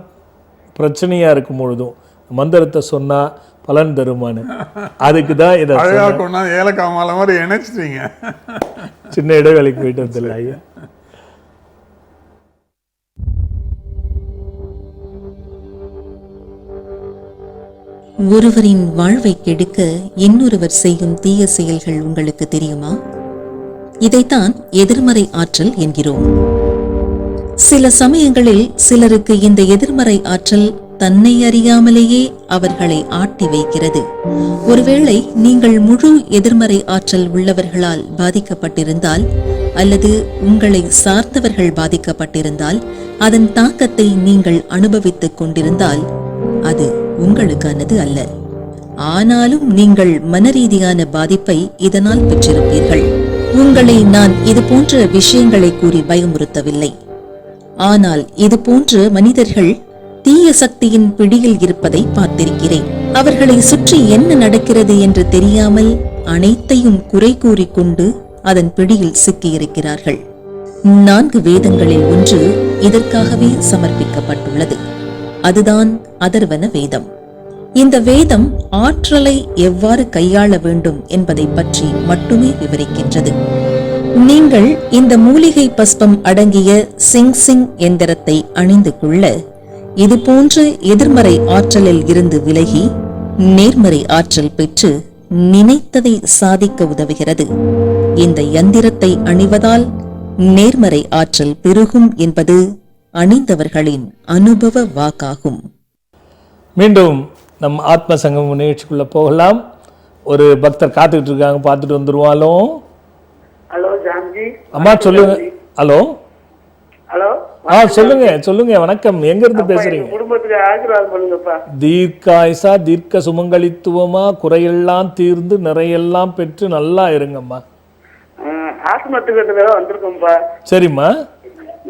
பிரச்சனையாக இருக்கும் பொழுதும் மந்திரத்தை சொன்னால் பலன் தருமானு. அதுக்கு தான் இதை ஏலக்காய் மாலை மாதிரி இணைச்சிட்டீங்க. சின்ன இடைவேளைக்கு போயிட்டு வந்துடல ஐயா. ஒருவரின் வாழ்வை கெடுக்க இன்னொருவர் செய்யும் தீய செயல்கள் உங்களுக்கு தெரியுமா? இதைத்தான் எதிர்மறை ஆற்றல் என்கிறோம். சில சமயங்களில் சிலருக்கு இந்த எதிர்மறை ஆற்றல் தன்னை அறியாமலேயே அவர்களை ஆட்டி வைக்கிறது. ஒருவேளை நீங்கள் முழு எதிர்மறை ஆற்றல் உள்ளவர்களால் பாதிக்கப்பட்டிருந்தால் அல்லது உங்களை சார்ந்தவர்கள் பாதிக்கப்பட்டிருந்தால், அதன் தாக்கத்தை நீங்கள் அனுபவித்துக் கொண்டிருந்தால் அது உங்களுக்கானது அல்ல. ஆனாலும் நீங்கள் மனரீதியான பாதிப்பை இதனால் பெற்றிருப்பீர்கள். உங்களை நான் இது போன்ற விஷயங்களை கூறி பயமுறுத்தவில்லை. ஆனால் இது போன்ற மனிதர்கள் தீய சக்தியின் பிடியில் இருப்பதை பார்த்திருக்கிறேன். அவர்களை சுற்றி என்ன நடக்கிறது என்று தெரியாமல் அனைத்தையும் குறை கூறிக்கொண்டு அதன் பிடியில் சிக்கியிருக்கிறார்கள். 4 வேதங்களில் ஒன்று இதற்காகவே சமர்ப்பிக்கப்பட்டுள்ளது. அதுதான் அதர்வன வேதம். இந்த வேதம் ஆற்றலை எவ்வாறு கையாள வேண்டும் என்பதை பற்றி மட்டுமே விவரிக்கின்றது. நீங்கள் இந்த மூலிகை பஸ்பம் அடங்கிய சிங் எந்திரத்தை அணிந்து கொள்ள இதுபோன்ற எதிர்மறை ஆற்றலில் இருந்து விலகி நேர்மறை ஆற்றல் பெற்று நினைத்ததை சாதிக்க உதவுகிறது. இந்த யந்திரத்தை அணிவதால் நேர்மறை ஆற்றல் பெருகும் என்பது அணிந்தவர்களின் அனுபவ வாக்காகும். மீண்டும் நம் ஆத்ம சங்கம் நிகழ்ச்சிக்குள்ள போகலாம். ஒரு பக்தர் காத்துக்கிட்டு இருக்காங்க, பார்த்துட்டு வந்துருவாளோ. ஹலோ ஜான்ஜி. அம்மா சொல்லுங்க. Hello hello. சொல்லுங்க. வணக்கம். எங்க இருந்து பேசுறீங்க? குடும்பத்துக்கு ஆசீர்வாதம் பண்ணுங்கப்பா. தீர்க்காயுசா, தீர்க்க சுமங்கலித்துவமா, குறையெல்லாம் தீர்ந்து நிறையெல்லாம் பெற்று நல்லா இருங்கம்மா. ஆசிரமத்துக்கு வந்திருக்கோம்ப்பா. சரிம்மா.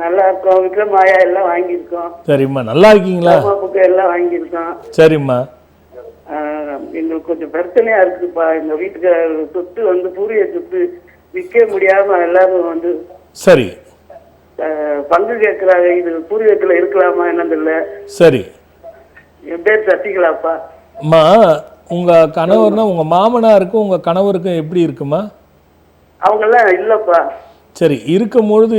நல்லா இருக்கோம். விக்ரமாயா எல்லாம் வாங்கியிருக்கோம். சரிம்மா. நல்லா இருக்கீங்களா? புக்கு எல்லாம் வாங்கியிருக்கோம். சரிம்மா. எங்களுக்கு கொஞ்சம் பிரச்சனையா இருக்குப்பா. எங்க வீட்டுக்கு சொத்து பூரிய சொத்து விற்க முடியாம எல்லாரும் சரி பங்கு கேட்கிறாங்க. இது பூர்வீகத்துல இருக்கலாமா என்னது இல்ல. சரி. என் பேர் சசிகலாப்பா. அம்மா, உங்க கணவர்னா உங்க மாமனாருக்கும் உங்க கணவருக்கும் எப்படி இருக்குமா? அவங்க எல்லாம் இல்லப்பா. சரி. இருக்கும் பொழுது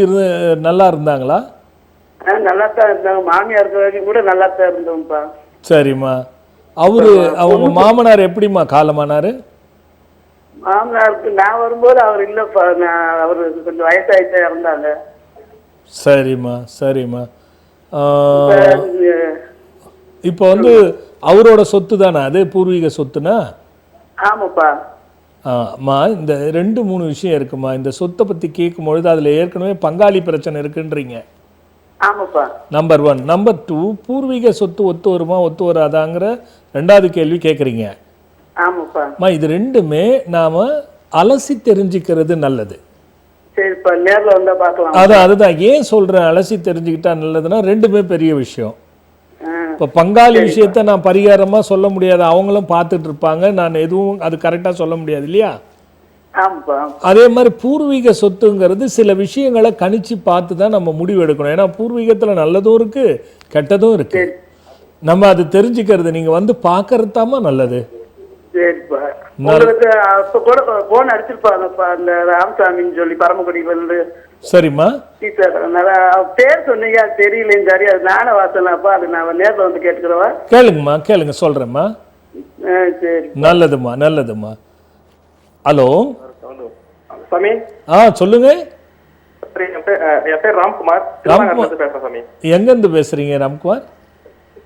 நல்லா இருந்தாங்களா? நல்லா தான் இருந்தாங்க. மாமியார் இருக்க வரைக்கும் கூட நல்லா தான் இருந்தோம்ப்பா. சரிம்மா. அவங்க மாமனார் எப்படிம்மா காலமானாரு? மாமனாருக்கு நான் வரும்போது அவர் இல்லப்பா. அவரு கொஞ்சம் வயசாயிட்டே இருந்தாங்க. சரிம்மா. இப்போ அவரோட சொத்து தானே அது, பூர்வீக சொத்துனா? ஆமாப்பா. அம்மா, இந்த 2-3 விஷயம் இருக்குமா. இந்த சொத்தை பத்தி கேட்கும் பொழுது அதுல ஏற்கனவே பங்காளி பிரச்சனை இருக்குன்றீங்க. ஆமாப்பா. நம்பர் 1. நம்பர் 2, பூர்வீக சொத்து ஒத்து வருமா ஒத்து வராதாங்கிற 2வது கேள்வி கேட்குறீங்க. ஆமாப்பா. இது ரெண்டுமே நாம அலசி தெரிஞ்சுக்கிறது நல்லது. சரிப்பா, நேர்ல வந்தா பார்க்கலாம். அதுதான் ஏன் சொல்றேன் அலசி தெரிஞ்சுக்கிட்டா நல்லதுன்னா, ரெண்டுமே பெரிய விஷயம். இப்போ பங்காளி விஷயத்த நான் பரிகாரமா சொல்ல முடியாது, அவங்களும் பார்த்துட்டு இருப்பாங்க. நான் எதுவும் அது கரெக்டா சொல்ல முடியாது இல்லையா? அதே மாதிரி பூர்வீக சொத்துங்கிறது சில விஷயங்களை கணிச்சு பார்த்து தான் நம்ம முடிவு எடுக்கணும். ஏன்னா பூர்வீகத்துல நல்லதும் இருக்கு, கெட்டதும் இருக்கு. நம்ம அது தெரிஞ்சுக்கிறது நீங்க பார்க்கறது தாமா நல்லது. சரிப்பா. உங்களுக்கு அப்ப கூட போன் அடிச்சிருப்பாங்கப்பா, அந்த ராமசாமின்னு சொல்லி பரமக்குடியில இருந்து. சரிம்மா. பேர் சொன்னீங்க, தெரியலேன்னு. சரி, அது நானே வாசனாப்பா. அது நான் நேரில் கேட்டுக்கிறவா? கேளுங்க சொல்றேம்மா. சரி, நல்லதும்மா. ஹலோ சாமி. சொல்லுங்க. என் பேர் ராம்குமார். பேசுறேன் சாமி. எங்க இருந்து பேசுறீங்க ராம்குமார்?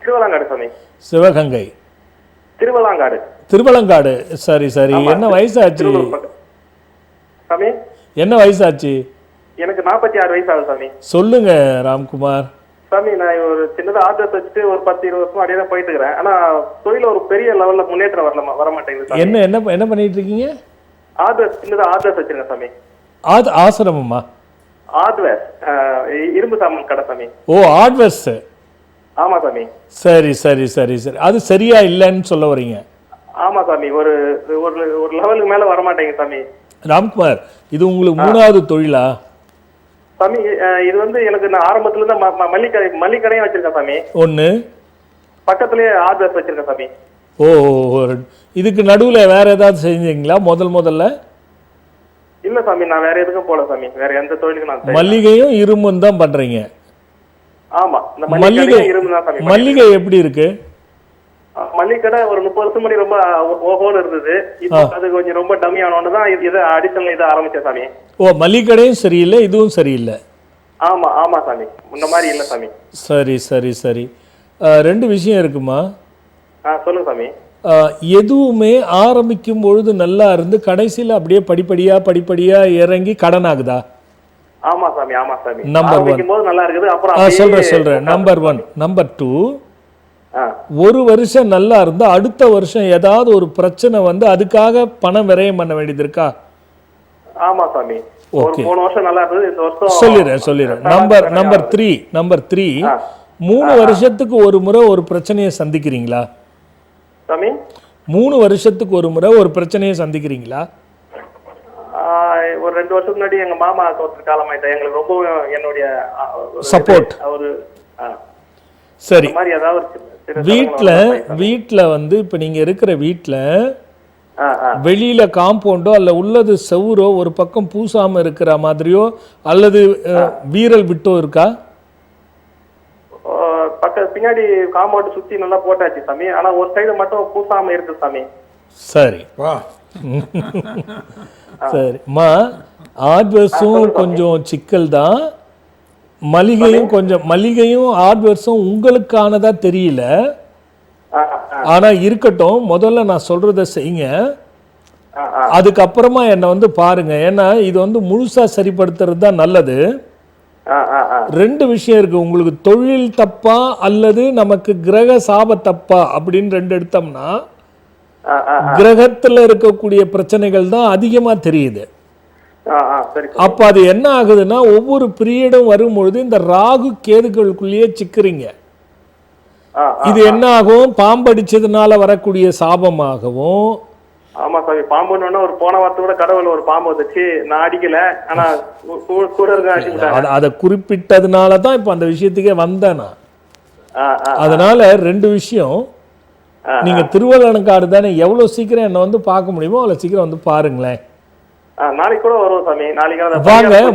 திருவலங்காடு சாமி. சிவகங்கை. திருவலங்காடு. சரி. என்ன வயசாச்சு சாமி? என்ன வயசாச்சு? எனக்கு 46 வயசு ஆகுது சாமி. சொல்லுங்க ராம்குமார். சாமி, நான் ஒரு சின்னதா ஆர்டர் வச்சுட்டு ஒரு 10-20 வருஷம் அப்படியே தான் போயிட்டு இருக்கிறேன். ஆனா தொழில ஒரு பெரிய லெவல்ல முன்னேற்றம் வர மாட்டேங்குது. என்ன பண்ணிட்டு இருக்கீங்க? சின்னதா ஆர்டர் வச்சிருக்கேன் சாமி. ஆசிரமமா? ஹார்ட்வேர், இரும்பு சாமான் கடை சாமி. ஓ, ஹார்ட்வேர்ஸ். ஆமா சாமி. சரி. அது சரியா இல்லைன்னு சொல்ல வரீங்க? ஆமா சாமி. ஒரு லெவலுக்கு மேல வர மாட்டேங்குது சாமி. ராம்குமார், இது உங்களுக்கு 3வது தொழிலா? சாமி, இது எனக்கு நான் ஆரம்பத்துல இருந்து மல்லிகடையும் வச்சிருக்கேன் சாமி. ஒண்ணு பக்கத்துலயே ஹார்ட்வேர் வச்சிருக்கேன் சாமி. ஓ, இதுக்கு நடுவுல வேற ஏதாவது செஞ்சீங்களா முதல்ல? இல்ல சாமி, நான் வேற எதுக்கும் போல சாமி. வேற எந்த தொழிலுக்கும் நான் மல்லிகையும் இரும்பும் தான் பண்றீங்க? ஆமா. மல்லிகை எப்படி இருக்கு? மல்லிகடை ஒரு 30 வருஷம் முன்னாடி ரொம்ப ஓஹோன்னு இருந்தது. இப்போ அது கொஞ்சம் ரொம்ப டம்மி ஆனோன்னு தான் இது அடிஷனல் இதை ஆரம்பிச்சேன் சாமி. ஓ, மல்லிகடையும் சரியில்லை, இதுவும் சரியில்லை. ஆமா சாமி. முன்ன மாதிரி இல்ல சாமி. சரி. 2 விஷயம் இருக்குமா? சொல்லுங்க சாமி. எதுவுமே ஆரம்பிக்கும் பொழுது நல்லா இருந்து கடைசியில் அப்படியே படிப்படியா இறங்கி கடன் ஆகுதா? ஆமா சாமி. நம்பர் 1 நல்லா இருக்குது. அப்புறம் சொல்றேன். நம்பர் 1. நம்பர் 2, ஒரு வருஷம் நல்லா இருந்தா அடுத்த வருஷம் ஏதாவது ஒரு பிரச்சனை அதுக்காக பணம் விரயம் பண்ண வேண்டியது இருக்கா? ஆமா சாமி. ஓகே, போன வருஷம் நல்லா இருந்தது, இந்த வருஷம் சொல்லிடுறேன். நம்பர் 3, 3 வருஷத்துக்கு ஒரு முறை ஒரு பிரச்சனையை சந்திக்கிறீங்களா சாமி? 3 வருஷத்துக்கு ஒரு முறை ஒரு பிரச்சனையை சந்திக்கிறீங்களா? ஒரு 2 வருஷத்துக்கு முன்னாடி எங்க மாமா ஒருத்தர் காலமாயிட்டார். எங்களுக்கு ரொம்ப என்னுடைய சப்போர்ட். அவரு சரி. அந்த மாதிரி ஏதாவது ஒரு சிறு வீட்ல வந்து இப்ப நீங்க இருக்கிற வீட்ல ஆ, ஆ. வெளியில காம்பவுண்டோ அல்ல உள்ளது செவுரோ ஒரு பக்கம் பூசாம இருக்கிற மாதிரியோ அல்லது வீரல் விட்டோ இருக்கா? பின்னாடி காம்பவுண்ட் சுத்தி நல்லா போட்டாச்சு சாமி. ஆனா ஒரு சைடு மட்டும் பூசாம இருக்கு சாமி. சரி வா சரிம்மா, ஆட்வர்ஸும் கொஞ்சம் சிக்கல் தான், மளிகையும் ஆட்வர்ஸும் உங்களுக்கானதா தெரியல. ஆனா இருக்கட்டும், முதல்ல நான் சொல்றத செய்யுங்க, அதுக்கப்புறமா என்னை வந்து பாருங்க. ஏன்னா இது வந்து முழுசா சரிப்படுத்துறது தான் நல்லது. ரெண்டு விஷயம் இருக்கு, உங்களுக்கு தொழில் தப்பா அல்லது நமக்கு கிரக சாப தப்பா அப்படின்னு ரெண்டு எடுத்தோம்னா கிரகத்துல இருக்கக்கூடிய பிரச்சனைகள் தான் அதிகமா தெரியுது. அப்ப அது என்ன ஆகுதுன்னா ஒவ்வொரு பீரியடும் வரும்பொழுது இந்த ராகு கேதுகளுக்குள்ளேயே சிக்கிறீங்க. இது என்ன ஆகும், பாம்படிச்சதுனால வரக்கூடிய சாபமாகவும். ஆமா சாமி, பாம்புன்னு ஒரு போன வாரத்தோட கடவுள் ஒரு பாம்பு வந்துச்சு, நான் அடிக்கல, ஆனா கூட இருக்க அதை குறிப்பிட்டதுனால தான் இப்ப அந்த விஷயத்துக்கே வந்தேன் நான். அதனால ரெண்டு விஷயம், நீங்க திருவள்ளக்காடு தானே, எவ்வளவு சீக்கிரம் என்ன வந்து பார்க்க முடியுமோ அவ்வளவு சீக்கிரம் வந்து பாருங்களேன். நாளைக்கு கூட வருவோம் சாமி. நாளைக்கு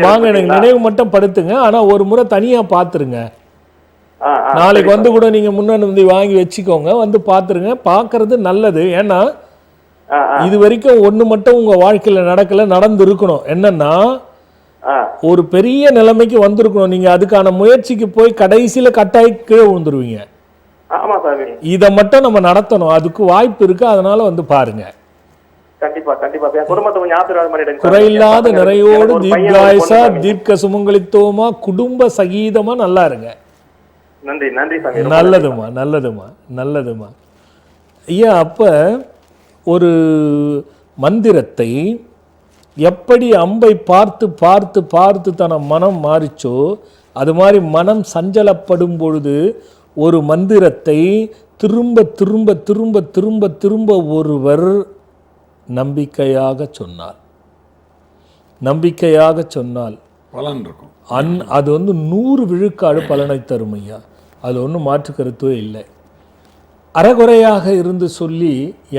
வாங்க எனக்கு நினைவு மட்டும் படுத்துங்க, ஆனா ஒரு முறை தனியா பாத்துருங்க. நாளைக்கு வந்து கூட நீங்க முன்னாடி வாங்கி வச்சுக்கோங்க, வந்து பாத்துருங்க. பாக்குறது நல்லது. ஏன்னா இது வரைக்கும் ஒண்ணு மட்டும் உங்க வாழ்க்கையில நடக்கல, நடந்து இருக்கணும். என்னன்னா ஒரு பெரிய நிலைமைக்கு வந்திருக்கணும், நீங்க அதுக்கான முயற்சிக்கு போய் கடைசியில கட்டாயி கீழே விழுந்துருவீங்க. இதை மட்டும் நம்ம நடத்தணும், அதுக்கு வாய்ப்பு இருக்கு. அதனால வந்து பாருங்க. குறையில்லாத நிறையோடு தீர்காயுசா தீர்க்க சுமங்கலித்துவமா குடும்ப சகீதமா நல்லா இருங்க. நல்லதுமா நல்லதுமா நல்லதுமா. ஐயா, அப்ப ஒரு மந்திரத்தை எப்படி அம்பை பார்த்து பார்த்து பார்த்து தன மனம் மாறிச்சோ அது மாதிரி மனம் சஞ்சலப்படும் பொழுது ஒரு மந்திரத்தை திரும்ப திரும்ப திரும்ப திரும்ப திரும்ப ஒருவர் நம்பிக்கையாக சொன்னால் பலன் இருக்கும். அது வந்து 100 விழுக்காடு பலனை தரும் ஐயா, அதில் ஒன்றும் மாற்று கருத்தே இல்லை. அறகுறையாக இருந்து சொல்லி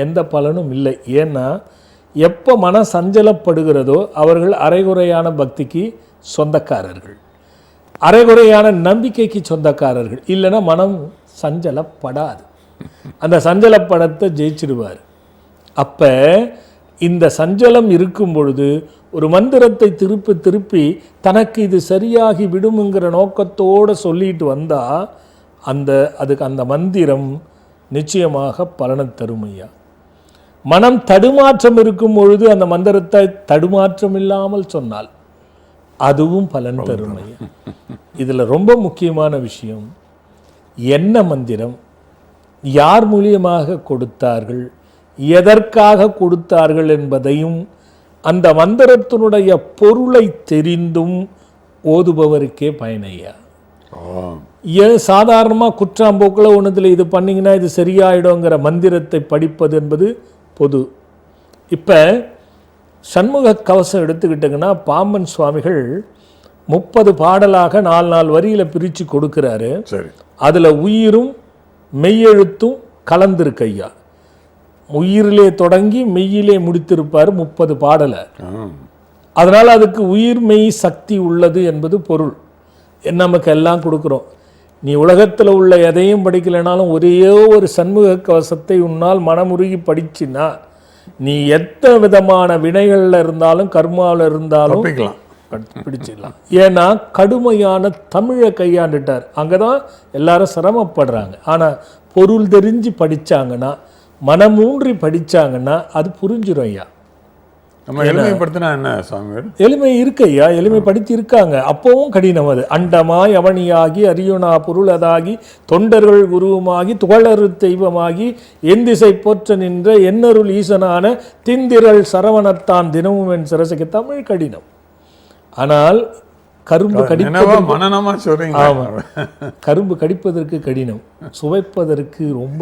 எந்த பலனும் இல்லை. ஏன்னா எப்போ மன சஞ்சலப்படுகிறதோ அவர்கள் அரைகுறையான பக்திக்கு சொந்தக்காரர்கள், அரைகுறையான நம்பிக்கைக்கு சொந்தக்காரர்கள். இல்லைன்னா மனம் சஞ்சலப்படாது, அந்த சஞ்சலப்படத்தை ஜெயிச்சிடுவார். அப்போ இந்த சஞ்சலம் இருக்கும் பொழுது ஒரு மந்திரத்தை திருப்பி திருப்பி தனக்கு இது சரியாகி விடுமுங்கிற நோக்கத்தோடு சொல்லிட்டு வந்தால் அதுக்கு அந்த மந்திரம் நிச்சயமாக பலனை தரும் ஐயா. மனம் தடுமாற்றம் இருக்கும் பொழுது அந்த மந்திரத்தை தடுமாற்றம் இல்லாமல் சொன்னால் அதுவும் பலன் தரும் ஐயா. இதில் ரொம்ப முக்கியமான விஷயம், என்ன மந்திரம், யார் மூலியமாக கொடுத்தார்கள், எதற்காக கொடுத்தார்கள் என்பதையும் அந்த மந்திரத்தினுடைய பொருளை தெரிந்தும் ஓதுபவருக்கே பயனையா. ஏன் சாதாரணமாக குற்றாம்போக்கில் ஒன்றுத்தில் இது பண்ணிங்கன்னா இது சரியாயிடுங்கிற மந்திரத்தை படிப்பது என்பது பொது. இப்போ சண்முக கவசம் எடுத்துக்கிட்டிங்கன்னா பாம்பன் சுவாமிகள் 30 பாடலாக 4 வரியில் பிரித்து கொடுக்குறாரு. அதில் உயிரும் மெய்யெழுத்தும் கலந்திருக்கு ஐயா. உயிரிலே தொடங்கி மெய்யிலே முடித்திருப்பார் 30 பாடலை. அதனால் அதுக்கு உயிர் மெய் சக்தி உள்ளது என்பது பொருள். நமக்கு எல்லாம் கொடுக்குறோம். நீ உலகத்தில் உள்ள எதையும் படிக்கலைனாலும் ஒரே ஒரு சண்முக கவசத்தை உன்னால் மனமுருகி படிச்சின்னா நீ எத்தனை விதமான வினைகளில் இருந்தாலும் கர்மாவில் இருந்தாலும் பிடிச்சிடலாம். ஏன்னா கடுமையான தமிழை கையாண்டுட்டார். அங்கே தான் எல்லாரும் சிரமப்படுறாங்க. ஆனால் பொருள் தெரிஞ்சு படித்தாங்கன்னா, மனமூன்றி படித்தாங்கன்னா அது புரிஞ்சிடும் ஐயா. நம்ம எளிமைப்படுத்தினா என்ன சுவாமிகள்? எளிமை இருக்கு ஐயா, எளிமைப்படுத்தி இருக்காங்க. அப்பவும் கடினம். அது அண்டமாய் அவனியாகி அரியுணா பொருளதாகி தொண்டர்கள் குருவுமாகி துகளறு தெய்வமாகி எந்திசை போற்ற நின்ற என்னருள் ஈசனான திந்திரள் சரவணத்தான் தினமும் என் சிரசைக்கு தமிழ் கடினம். ஆனால் கரும்பு கரும்பு கடிப்பதற்கு கடினம், சுவைப்பதற்கு ரொம்ப.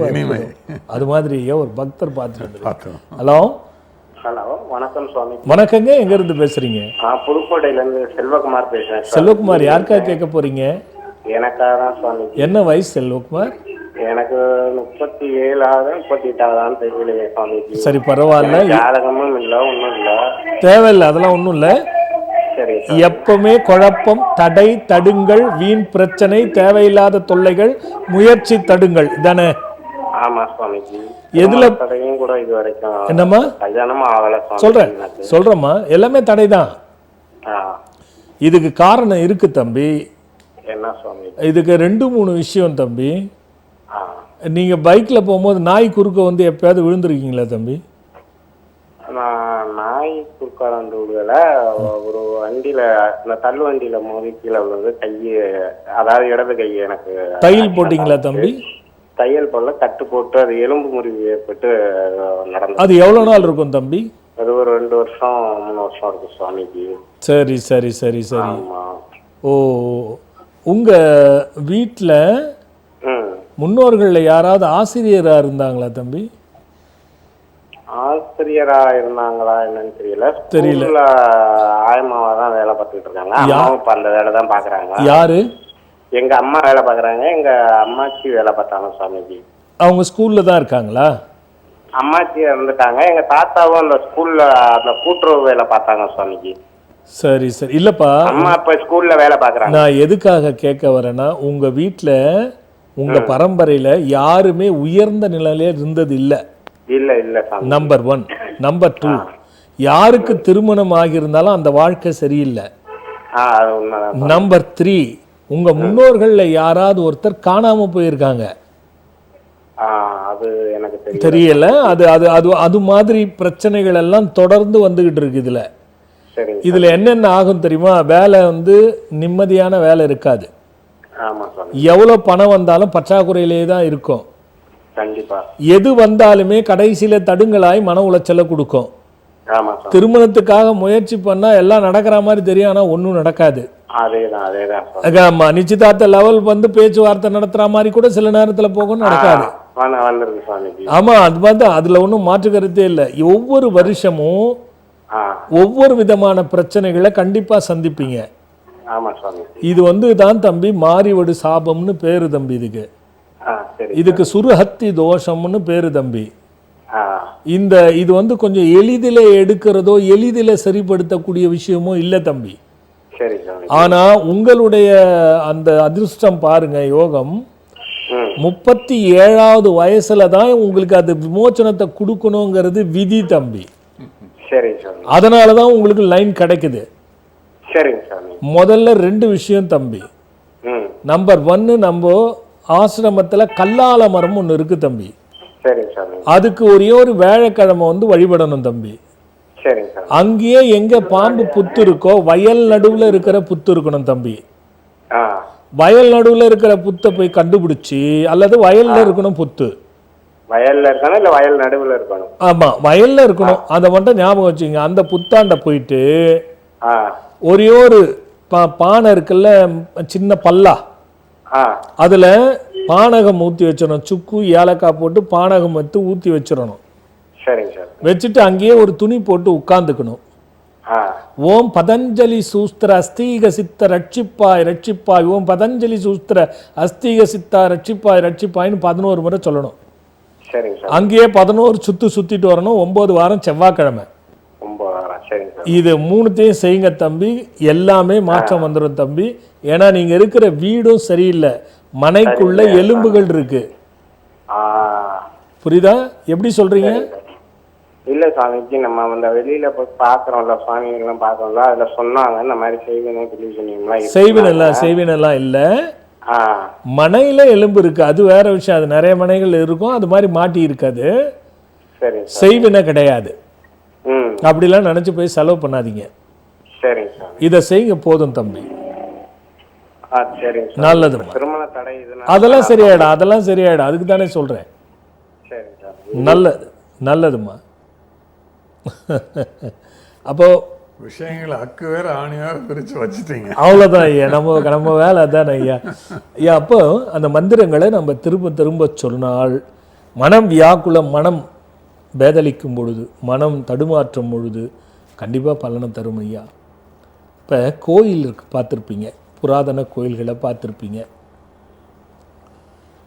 அது மாதிரி ஒரு பக்தர் பார்த்துட்டு. ஹலோ ஹலோ, வணக்கம் சுவாமி. வணக்கங்க, எங்க இருந்து பேசுறீங்க? புதுக்கோட்டையில இருந்து செல்வகுமார் பேசுறேன். செல்வகுமார், யாருக்காக கேட்க போறீங்க? எனக்காக தான் சுவாமிஜி. என்ன வயசு செல்வகுமார்? எனக்கு 37 38 தெரியலையே சுவாமிஜி. சரி, பரவாயில்ல. ஜாதகமும் இல்லை, ஒன்றும் இல்லை. தேவையில்லை, அதெல்லாம் ஒன்றும் இல்லை. சரி. எப்பவுமே குழப்பம், தடை, தடுங்கள், வீண் பிரச்சனை, தேவையில்லாத தொல்லைகள், முயற்சி தடுங்கள் தானே? ஆமா சுவாமிஜி. எதுல தடையும் கூட இது வரைக்கும் என்னம்மா கல்யாணமும் ஆகல சுவாமி. சொல்றேம்மா, எல்லாமே தடை தான். இதுக்கு காரணம் இருக்கு தம்பி. என்ன சுவாமி? இதுக்கு 2-3 விஷயம் தம்பி. நீங்க பைக்ல போகும்போது நாய் குறுக்க வந்து எப்பயாவது விழுந்திருக்கீங்களா தம்பி? நாய் குறுக்காரண்டு விடுதல, ஒரு வண்டியில, இந்த தள்ளு வண்டியில மோதி கீழே விழுந்து கையை, அதாவது இடது கையை எனக்கு. தையல் போட்டீங்களா தம்பி? தையல் போல கட்டு போட்டு அது எலும்பு முறிவு ஏற்பட்டு நடந்தது. அது எவ்வளவு நாள் இருக்கும் தம்பி? அது ஒரு 2 வருஷம் 3 வருஷம் இருக்கும் சுவாமிஜி. சரி சரி சரி சரி. ஓ, உங்க வீட்டில் முன்னோர்கள்ல யாராவது ஆசிரியரா இருந்தாங்களா தம்பி? ஆசிரியரா இருந்தாங்களா என்னன்னு தெரியல. ஆயமாவா தான் வேலை பார்த்துட்டு இருக்காங்க. அம்மாவும் இப்ப அந்த வேலை தான் பாக்குறாங்க. யாரு? எங்க அம்மா வேலை பாக்குறாங்க, எங்க அம்மாச்சி வேலை பார்த்தாங்க சுவாமிஜி. அவங்க ஸ்கூல்ல தான் இருக்காங்களா? அம்மாச்சி இருந்துட்டாங்க. எங்க தாத்தாவும் அந்த ஸ்கூல்ல அந்த கூட்டுறவு வேலை பார்த்தாங்க சுவாமிஜி. சரி சரி. இல்லப்பா, அம்மா இப்ப ஸ்கூல்ல வேலை பாக்குறாங்க. நான் எதுக்காக கேட்க வரேன்னா, உங்க வீட்டுல உங்க பரம்பரையில யாருமே உயர்ந்த நிலையில இருந்தது இல்ல. இல்ல இல்ல. நம்பர் 1. நம்பர் 2, யாருக்கு திருமணம் ஆகியிருந்தாலும் அந்த வாழ்க்கை சரியில்லை. நம்பர் 3, உங்க முன்னோர்கள்ல யாராவது ஒருத்தர் காணாம போயிருக்காங்க. அது எனக்கு தெரியல. அது அது அது அது மாதிரி பிரச்சனைகள் எல்லாம் தொடர்ந்து வந்துகிட்டு இருக்கு. இதுல என்னென்ன ஆகும் தெரியுமா? வேலை வந்து நிம்மதியான வேலை இருக்காது. எவ்வளவு பணம் வந்தாலும் பற்றாக்குறையிலே தான் இருக்கும். எது வந்தாலுமே கடைசியில தடுங்களாய் மன உளைச்சலை கொடுக்கும். திருமணத்துக்காக முயற்சி பண்ணா எல்லாம் நடக்கிற மாதிரி தெரியும், ஆனா ஒன்னும் நடக்காது. ஆமா, நிச்சயதார்த்த லெவல் வந்து பேச்சுவார்த்தை நடத்துற மாதிரி கூட சில நேரத்துல போகும், நடக்காது. ஆமா, அது வந்து அதுல ஒன்றும் மாற்று கருத்தே இல்லை. ஒவ்வொரு வருஷமும் ஒவ்வொரு விதமான பிரச்சனைகளை கண்டிப்பா சந்திப்பீங்க. இது வந்து தான் தம்பி மாரிவடு சாபம்னு பேரு தம்பி. இதுக்கு சுருஹத்தி தோஷம்னு பேரு தம்பி. இது வந்து கொஞ்சம் எளிதில் எடுக்கிறதோ எளிதில் சரிப்படுத்தக்கூடிய விஷயமோ இல்லை தம்பி. ஆனா உங்களுடைய அந்த அதிர்ஷ்டம் பாருங்க, யோகம் 37வது வயசுல தான் உங்களுக்கு அது விமோச்சனத்தை கொடுக்கணுங்கிறது விதி தம்பி. அதனாலதான் உங்களுக்கு லைன் கிடைக்குது. முதல்ல 2 விஷயம் தம்பி. நம்பர் 1, நம்ம ஆசிரமத்துல கல்லால மரம் ஒண்ணு இருக்கு தம்பி. அதுக்கு ஒரே ஒரு வேலைக்கிழமை வந்து வழிபடணும் தம்பி. அங்கேயே எங்க பாம்பு புத்து இருக்கோ வயல் நடுவுல இருக்கிற புத்து இருக்கணும் தம்பி. வயல் நடுவுல இருக்கிற புத்தை போய் கண்டுபிடிச்சு, அல்லது வயல்ல இருக்கணும் புத்து. வயல்ல இருக்கணும் இல்ல வயல் நடுவுல இருக்கணும்? ஆமா, வயல்ல இருக்கணும். அதை மட்டும் ஞாபகம் வச்சுங்க. அந்த புத்தாண்ட போயிட்டு ஒரே ஒரு பானை இருக்குல்ல, சின்ன பல்லா, அதுல பானகம் ஊத்தி வச்சிடணும். சுக்கு ஏலக்காய் போட்டு பானகம் எடுத்து ஊத்தி வச்சிடணும். வச்சுட்டு அங்கேயே ஒரு துணி போட்டு உட்கார்ந்துக்கணும். ஓம் பதஞ்சலி சூஸ்திர அஸ்தீக சித்த ரட்சிப்பாய் ரட்சிப்பாய், ஓம் பதஞ்சலி சூஸ்திர அஸ்தீக சித்தா ரட்சிப்பாய் ரட்சிப்பாய்னு 11 முறை சொல்லணும். அங்கேயே 11 சுத்திட்டு வரணும். 9 வாரம் செவ்வாய்க்கிழமை. இது 3த்தையும் செய்யுங்க தம்பி, எல்லாமே மாற்றம் வந்துடும் தம்பி. ஏன்னா நீங்க இருக்கிற வீடும் சரியில்லை, மனைக்குள்ள எலும்புகள் இருக்கு. புரியுதா? எப்படி சொல்றீங்க? இல்ல சுவாமிஜி, நம்ம அந்த வெளியில போய் பாக்குறோம்ல, சுவாமிகள்லாம் பாக்குறோம்ல, அதுல சொன்னாங்க இந்த மாதிரி செய்வினெல்லாம் இல்ல. மனையில எலும்பு இருக்கு, அது வேற விஷயம். அது நிறைய மனைகள் இருக்கும், அது மாதிரி மாட்டி இருக்காது. செய்வினை கிடையாது. அப்படிலாம் நினைச்சு போய் செலவு பண்ணாதீங்க. இத செய்யுங்க போதும் தம்பி. நல்லது. அதெல்லாம் சரியாயிடும், அதெல்லாம் சரியாயிடும். அதுக்கு தானே சொல்றேன். நல்லது, நல்லதுமா. அப்போ விஷயங்களை அக்கு வேற ஆணி வேற பிரிச்சு வச்சுட்டீங்க. அவ்வளோதான் ஐயா, நம்ம வேலை அதானே ஐயா. ஐயா, அப்போ அந்த மந்திரங்களை நம்ம திரும்ப திரும்ப சொன்னால், மனம் வியாக்குலம், மனம் பேதலிக்கும் பொழுது, மனம் தடுமாற்றும் பொழுது கண்டிப்பாக பலனை தரும் ஐயா. இப்போ கோயில் இருக்கு, பார்த்துருப்பீங்க, புராதன கோயில்களை பார்த்துருப்பீங்க.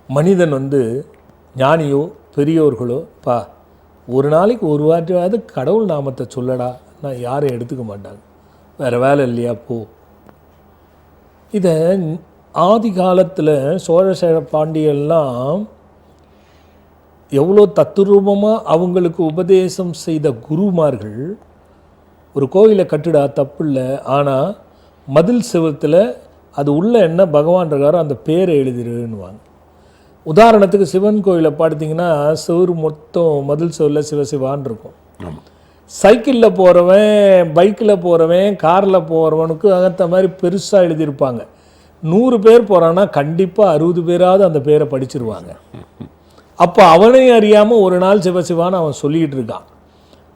மனிதன் ஞானியோ பெரியோர்களோ பா ஒரு நாளைக்கு ஒரு வாட்டியாவது கடவுள் நாமத்தை சொல்லடா, நான் யாரும் எடுத்துக்க மாட்டாங்க, வேறு வேலை இல்லையா போ. இதை ஆதி காலத்தில் சோழ பாண்டியெல்லாம் எவ்வளோ தத்துரூபமாக அவங்களுக்கு உபதேசம் செய்த குருமார்கள் ஒரு கோயிலை கட்டுடா தப்பு இல்லை, ஆனால் மதில் செவத்தில் அது உள்ள என்ன பகவான் இருக்காரோ அந்த பேரை எழுதிடுன்னுவாங்க. உதாரணத்துக்கு சிவன் கோயிலை பார்த்தீங்கன்னா செவரு மொத்தம் மதில் செவரில் சிவசிவான் இருக்கும். சைக்கிளில் போகிறவன், பைக்கில் போகிறவன், காரில் போகிறவனுக்கு அகத்த மாதிரி பெருசாக எழுதியிருப்பாங்க. 100 பேர் போகிறான்னா கண்டிப்பாக 60 பேராவது அந்த பேரை படிச்சிருவாங்க. அப்போ அவனையும் அறியாமல் ஒரு நாள் சிவசிவான்னு அவன் சொல்லிகிட்டு இருக்கான்.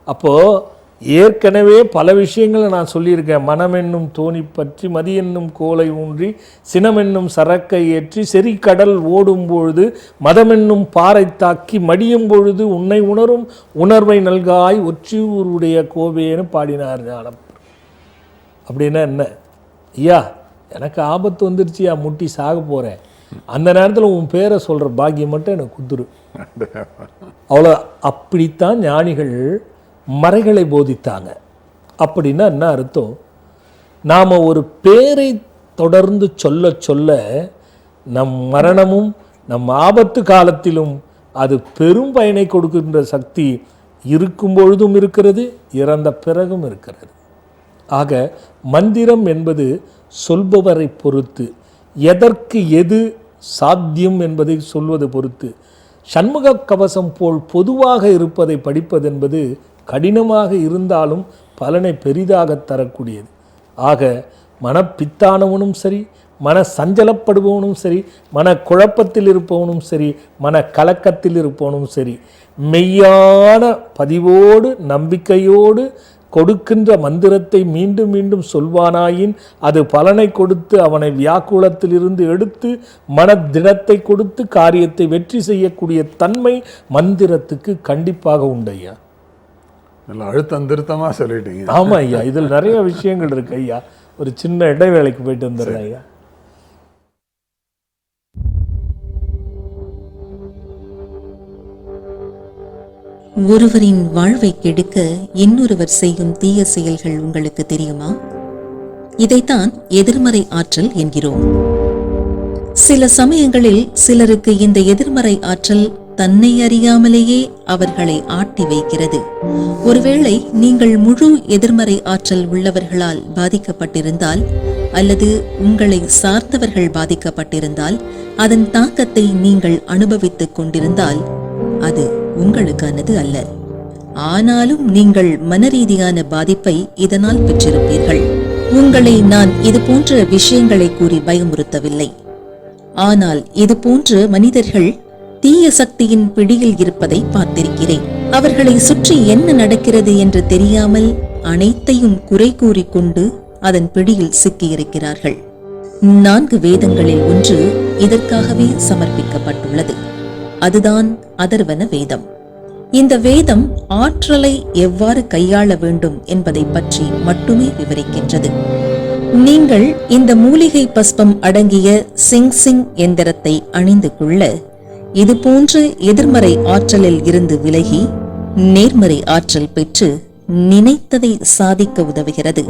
அப்போது ஏற்கனவே பல விஷயங்களை நான் சொல்லியிருக்கேன். மனம் என்னும் தோணி பற்றி மதி என்னும் கோலை ஊன்றி சினமென்னும் சரக்கை ஏற்றி செறிக்கடல் ஓடும் பொழுது மதமென்னும் பாறை தாக்கி மடியும் பொழுது உன்னை உணரும் உணர்வை நல்காய் ஒற்றியூருடைய கோவேன்னு பாடினார் ஞானம். அப்படின்னா என்ன? ஐயா எனக்கு ஆபத்து வந்துருச்சியா, முட்டி சாக போகிறேன், அந்த நேரத்தில் உன் பேரை சொல்கிற பாக்கியம் மட்டும் எனக்கு குத்துரு. அவ்வளோ. அப்படித்தான் ஞானிகள் மறைகளை போதித்தாங்க. அப்படின்னா என்ன அர்த்தம்? நாம் ஒரு பேரை தொடர்ந்து சொல்ல சொல்ல நம் மரணமும் நம் ஆபத்து காலத்திலும் அது பெரும் பயனை கொடுக்கின்ற சக்தி இருக்கும் பொழுதும் இருக்கிறது, இறந்த பிறகும் இருக்கிறது. ஆக மந்திரம் என்பது சொல்பவரை பொறுத்து, எதற்கு எது சாத்தியம் என்பதை சொல்வது பொறுத்து. சண்முக கவசம் போல் பொதுவாக இருப்பதை படிப்பதென்பது கடினமாக இருந்தாலும் பலனை பெரிதாக தரக்கூடியது. ஆக மனப்பித்தானவனும் சரி, மன சஞ்சலப்படுபவனும் சரி, மன குழப்பத்தில் இருப்பவனும் சரி, மன கலக்கத்தில் இருப்பவனும் சரி, மெய்யான பதிவோடு நம்பிக்கையோடு கொடுக்கின்ற மந்திரத்தை மீண்டும் மீண்டும் சொல்வானாயின் அது பலனை கொடுத்து அவனை வியாக்குலத்திலிருந்து எடுத்து மனதிடத்தை கொடுத்து காரியத்தை வெற்றி செய்யக்கூடிய தன்மை மந்திரத்துக்கு கண்டிப்பாக உண்டு ஐயா. அழுத்தம் திருத்தமாக சொல்லிட்டீங்க. ஆமாம் ஐயா, இதில் நிறைய விஷயங்கள் இருக்கு ஐயா. ஒரு சின்ன இடைவேளைக்கு போயிட்டு வந்துடுறேன் ஐயா. ஒருவரின் வாழ்வை கெடுக்க இன்னொருவர் செய்யும் தீய செயல்கள் உங்களுக்கு தெரியுமா? இதைத்தான் எதிர்மறை ஆற்றல் என்கிறோம். சில சமயங்களில் சிலருக்கு இந்த எதிர்மறை ஆற்றல் தன்னை அறியாமலேயே அவர்களை ஆட்டி வைக்கிறது. ஒருவேளை நீங்கள் முழு எதிர்மறை ஆற்றல் உள்ளவர்களால் பாதிக்கப்பட்டிருந்தால் அல்லது உங்களை சார்ந்தவர்கள் பாதிக்கப்பட்டிருந்தால், அதன் தாக்கத்தை நீங்கள் அனுபவித்துக் கொண்டிருந்தால் அது உங்களுக்கானது அல்ல. ஆனாலும் நீங்கள் மனரீதியான பாதிப்பை இதனால் பெற்றிருப்பீர்கள். உங்களை நான் இது போன்ற விஷயங்களை கூறி பயமுறுத்தவில்லை. ஆனால் இது போன்ற மனிதர்கள் தீய சக்தியின் பிடியில் இருப்பதை பார்த்திருக்கிறேன். அவர்களை சுற்றி என்ன நடக்கிறது என்று தெரியாமல் அனைத்தையும் குறை கூறிக்கொண்டு அதன் பிடியில் சிக்கியிருக்கிறார்கள். 4 வேதங்களில் ஒன்று இதற்காகவே சமர்ப்பிக்கப்பட்டுள்ளது. அதுதான் அதர்வன வேதம். இந்த வேதம் ஆற்றலை எவ்வாறு கையாள வேண்டும் என்பதை பற்றி மட்டுமே விவரிக்கின்றது. நீங்கள் இந்த மூலிகை பஸ்பம் அடங்கிய சிங் எந்திரத்தை அணிந்து கொள்ள இது போன்ற எதிர்மறை ஆற்றலில் இருந்து விலகி நேர்மறை ஆற்றல் பெற்று நினைத்ததை சாதிக்க உதவுகிறது.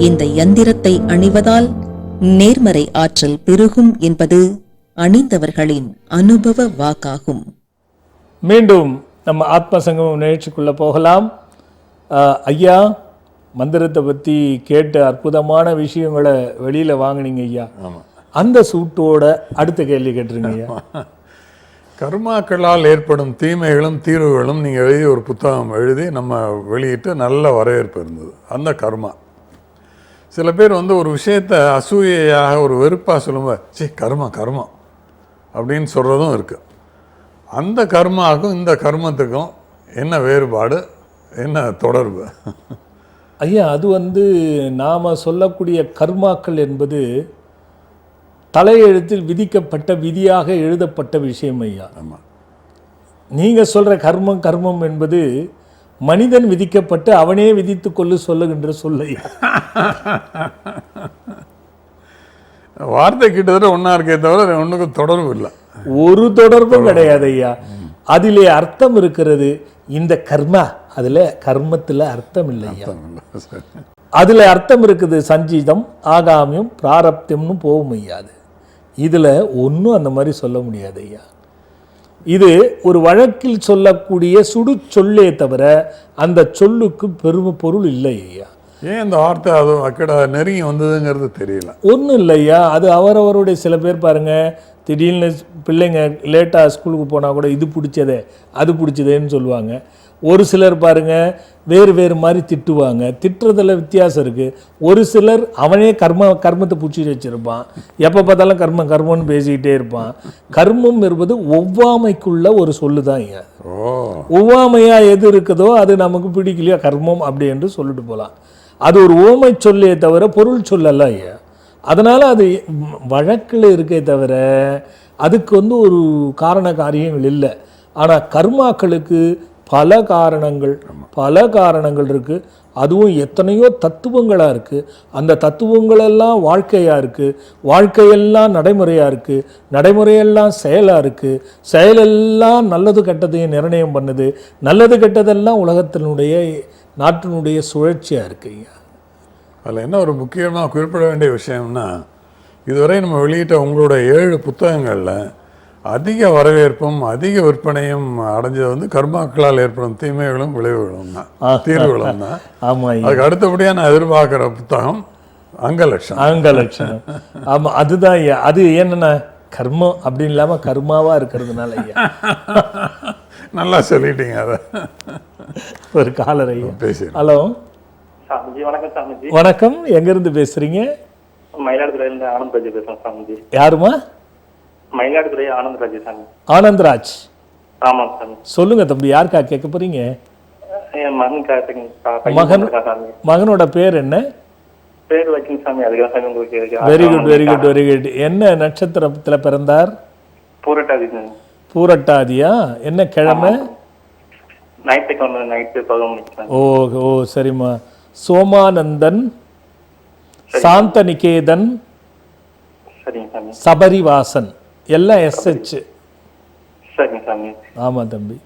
இந்த யந்திரத்தை அணிவதால் நேர்மறை ஆற்றல் பெருகும் என்பது அணிந்தவர்களின் அனுபவ வாக்காகும். மீண்டும் நம்ம ஆத்மசங்கமம் நிகழ்ச்சிக்குள்ளே போகலாம். ஐயா, மந்திரத்தை பற்றி கேட்டு அற்புதமான விஷயங்களை வெளியில் வாங்கினீங்க ஐயா. அந்த சூட்டோட அடுத்த கேள்வி கேட்டுருங்க ஐயா. கர்மாக்களால் ஏற்படும் தீமைகளும் தீர்வுகளும் நீங்கள் எழுதி ஒரு புத்தகம் எழுதி நம்ம வெளியிட்டு நல்ல வரவேற்பு இருந்தது. அந்த கர்மா சில பேர் ஒரு விஷயத்தை அசூயையாக ஒரு வெறுப்பாக சொல்லும்போது கர்மா அப்படின்னு சொல்கிறதும் இருக்குது. அந்த கர்மாவுக்கும் இந்த கர்மத்துக்கும் என்ன வேறுபாடு, என்ன தொடர்பு? ஐயா, அது நாம் சொல்லக்கூடிய கர்மாக்கள் என்பது தலையெழுத்தில் விதிக்கப்பட்ட விதியாக எழுதப்பட்ட விஷயம் ஐயா. ஆமாம். நீங்கள் சொல்கிற கர்மம் என்பது மனிதன் விதிக்கப்பட்டு அவனே விதித்து கொள்ளு சொல்லுகின்ற சொல்லையா. வார்த்தை கிட்டத்தட்ட ஒன்றா இருக்கே தவிர ஒன்றுக்கும் தொடர்பு இல்லை. ஒரு தொடர்பும் கிடையாது ஐயா. அதிலே அர்த்தம் இருக்கிறது. இந்த கர்மா அதுல கர்மத்துல அர்த்தம் இல்லையா, அதுல அர்த்தம் இருக்குது. சஞ்சீதம் ஆகாமியம் பிராரப்தியம்னு போகும் ஐயா. அது இதுல ஒன்றும் அந்த மாதிரி சொல்ல முடியாது ஐயா. இது ஒரு வழக்கில் சொல்லக்கூடிய சுடு சொல்லே தவிர அந்த சொல்லுக்கு பெருமை பொருள் இல்லை ஐயா. ஏன் இந்த வார்த்தை அது அக்கடை நெருங்கி வந்ததுங்கிறது தெரியல. ஒன்றும் இல்லையா, அது அவரவருடைய சில பேர் பாருங்க, திடீர்னு பிள்ளைங்க லேட்டாக ஸ்கூலுக்கு போனால் கூட இது பிடிச்சதே அது பிடிச்சதேன்னு சொல்லுவாங்க. ஒரு சிலர் பாருங்க வேறு வேறு மாதிரி திட்டுவாங்க. திட்டுறதில் வித்தியாசம் இருக்குது. ஒரு சிலர் அவனே கர்மத்தை பிடிச்சி வச்சுருப்பான், எப்போ பார்த்தாலும் கர்மம்னு பேசிக்கிட்டே இருப்பான். கர்மம் என்பது ஒவ்வாமைக்குள்ள ஒரு சொல்லு தான் ஐயா. ஒவ்வாமையாக எது இருக்குதோ அது நமக்கு பிடிக்கலையா கர்மம் அப்படி என்று சொல்லிட்டு போகலாம். அது ஒரு ஓமை சொல்லே தவிர பொருள் சொல்லல ஐயா. அதனால் அது வழக்கில் இருக்கே தவிர அதுக்கு ஒரு காரண காரியங்கள் இல்லை. ஆனால் கர்மாக்களுக்கு பல காரணங்கள் இருக்குது. அதுவும் எத்தனையோ தத்துவங்களாக இருக்குது. அந்த தத்துவங்களெல்லாம் வாழ்க்கையாக இருக்குது, வாழ்க்கையெல்லாம் நடைமுறையாக இருக்குது, நடைமுறையெல்லாம் செயலாக இருக்குது, செயலெல்லாம் நல்லது கெட்டதையும் நிர்ணயம் பண்ணுது, நல்லது கெட்டதெல்லாம் உலகத்தினுடைய நாட்டினுடைய சுழற்சியாக இருக்கு ஐயா. அதில் என்ன ஒரு முக்கியமாக குறிப்பிட வேண்டிய விஷயம்னா, இதுவரை நம்ம வெளியிட்ட உங்களோட 7 புத்தகங்களில் அதிக வரவேற்பும் அதிக விற்பனையும் அடைஞ்சது கர்மாக்களால் ஏற்படும் தீமைகளும் விளைவுகளும் தான், தீர்வுகளும் தான். ஆமாம், அதுக்கு அடுத்தபடியாக நான் எதிர்பார்க்குற புத்தகம் அங்கலட்சணம். ஆமாம், அதுதான் ஐயா. அது என்னென்ன கர்மம் அப்படின்னு இல்லாமல் கர்மாவாக இருக்கிறதுனால ஐயா. நல்லா சொல்லிட்டீங்க. அதை ஒரு காலர் ஐயா பேசி. ஹலோ சாமிஜி, வணக்கம் சாமிஜி. வணக்கம், எங்கேருந்து பேசுகிறீங்க? மயிலாடுதுறையிலிருந்து ஆனந்த்ராஜ் பேசுகிறேன் சாமிஜி. யாருமா? மயிலாடுதுறை ஆனந்த்ராஜ் சாமி. ஆனந்த்ராஜ், ஆமாம் சாமி. சொல்லுங்க தம்பி, யாருக்கா கேட்க போறீங்க? என் மகன் மகனோட பேர் என்ன? பேர் வைக்கிங் சாமி. அதுக்கு சாமி உங்களுக்கு. Very good. என்ன நட்சத்திரத்துல பிறந்தார்? பூரட்டாதி. பூரட்டாதியா? என்ன கிழமை? நைட்டு 11. ஓ சரிம்மா. சோமானந்தன், சாந்தநிகேதன், சபரிவாசன் எல்லாம் SH. சரிங்க சாமி. ஆமா தம்பி.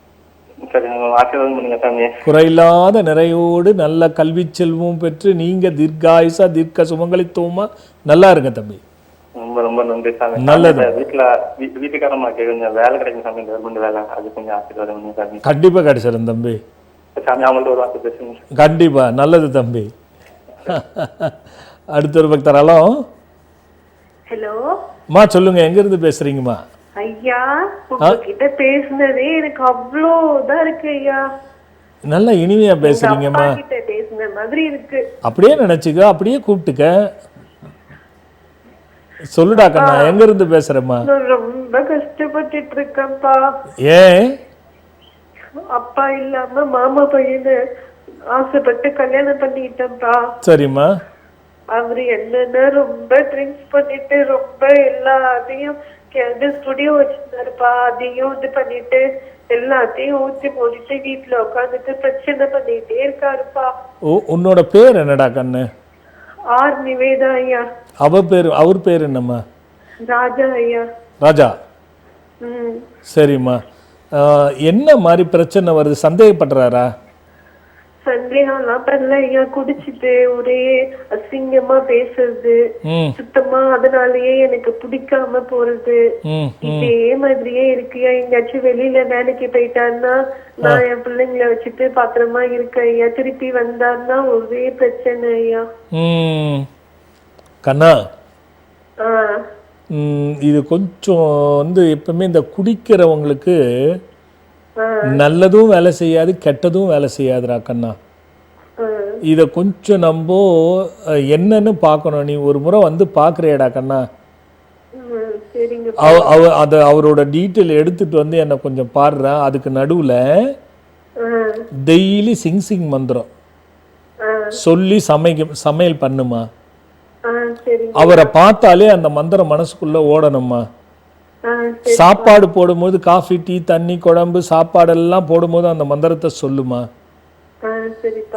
சரி, ஆசீர்வாதம் பண்ணுங்க சாமி. குறையில்லாத நிறையோடு நல்ல கல்வி செல்வமும் பெற்று நீங்க தீர்க்காயுசா தீர்க்க சுமங்கலித்துவமா நல்லா இருங்க தம்பி. ரொம்ப ரொம்ப நன்றி சாமி. நல்லது. வீட்டுக்காரமாக்கு கொஞ்சம் வேலை கிடைக்கும் சாமி, கவர்மெண்ட் வேலை. அது கொஞ்சம் ஆசீர்வாதம் பண்ணுங்க சாமி. கண்டிப்பா கிடைச்சிடும் தம்பி. சாமி, அவங்கள்ட்ட ஒரு வார்த்தை பேசுங்க. கண்டிப்பா. நல்லது தம்பி. அடுத்த ஒரு பக்தர். ஹலோ. ஹலோ மா, சொல்லுங்க, எங்க இருந்து பேசுறீங்கம்மா? ஐயா, உங்ககிட்ட பேசுனதே எனக்கு அவ்வளோ இதா இருக்கு ஐயா. நல்லா இனிமையா பேசுறீங்கம்மா. கிட்ட பேசுன மாதிரி இருக்கு. அப்படியே நினைச்சுக்க, அப்படியே கூப்பிட்டுக்க. சொல்லுடா கண்ணா, எங்க இருந்து பேசுறேம்மா? ரொம்ப கஷ்டப்பட்டுட்டு இருக்கேன்ப்பா. ஏன்? அப்பா இல்லாம மாமா பையனை ஆசைப்பட்டு கல்யாணம் பண்ணிட்டேன்ப்பா. சரிம்மா. அவரு என்னன்னா ரொம்ப ட்ரிங்க்ஸ் பண்ணிட்டு ரொம்ப எல்லாத்தையும் ஸ்டுடியோ வச்சிருந்தாருப்பா. அதையும் இது பண்ணிட்டு எல்லாத்தையும் ஊத்தி போட்டுட்டு வீட்டுல உட்காந்துட்டு பிரச்சனை பண்ணிட்டே இருக்காருப்பா. உன்னோட பேர் என்னடா கண்ணு? ஆர் நிவேதா ஐயா. அவர் பேர் என்னம்மா? ராஜா ஐயா. ராஜா. சரிம்மா. என்ன மாதிரி பிரச்சனை வருது? சந்தேகப்படுறாரா? சந்தேகம்லாம் பண்ணல ஐயா. குடிச்சிட்டு ஒரே அசிங்கமா பேசுறது, சுத்தமா அதனாலயே எனக்கு பிடிக்காம போறது, இதே மாதிரியே இருக்குயா. எங்கேயாச்சும் வெளியில வேலைக்கு போயிட்டாருன்னா நான் என் பிள்ளைங்களை வச்சுட்டு பாத்திரமா இருக்கேன் ஐயா. திருப்பி வந்தாருன்னா ஒரே பிரச்சனை ஐயா. கண்ணா, இது கொஞ்சம் எப்பவுமே இந்த குடிக்கிறவங்களுக்கு நல்லதும் வேலை செய்யாது, கெட்டதும் வேலை செய்யாதுரா கண்ணா. இதை கொஞ்சம் நம்ம என்னன்னு பார்க்கணும். நீ ஒரு முறை வந்து பார்க்குறியடா கண்ணா? அவரோட டீட்டெயில் எடுத்துட்டு வந்து என்னை கொஞ்சம் பாடுறா. அதுக்கு நடுவில் டெய்லி சிங் மந்திரம் சொல்லி சமையல் பண்ணுமா. அவரை பார்த்தாலே அந்த மந்திரம் மனசுக்குள்ள ஓடணுமா. சாப்பாடு போடும்போது காஃபி, டீ, தண்ணி, குழம்பு, சாப்பாடெல்லாம் போடும்போது அந்த மந்திரத்தை சொல்லுமா.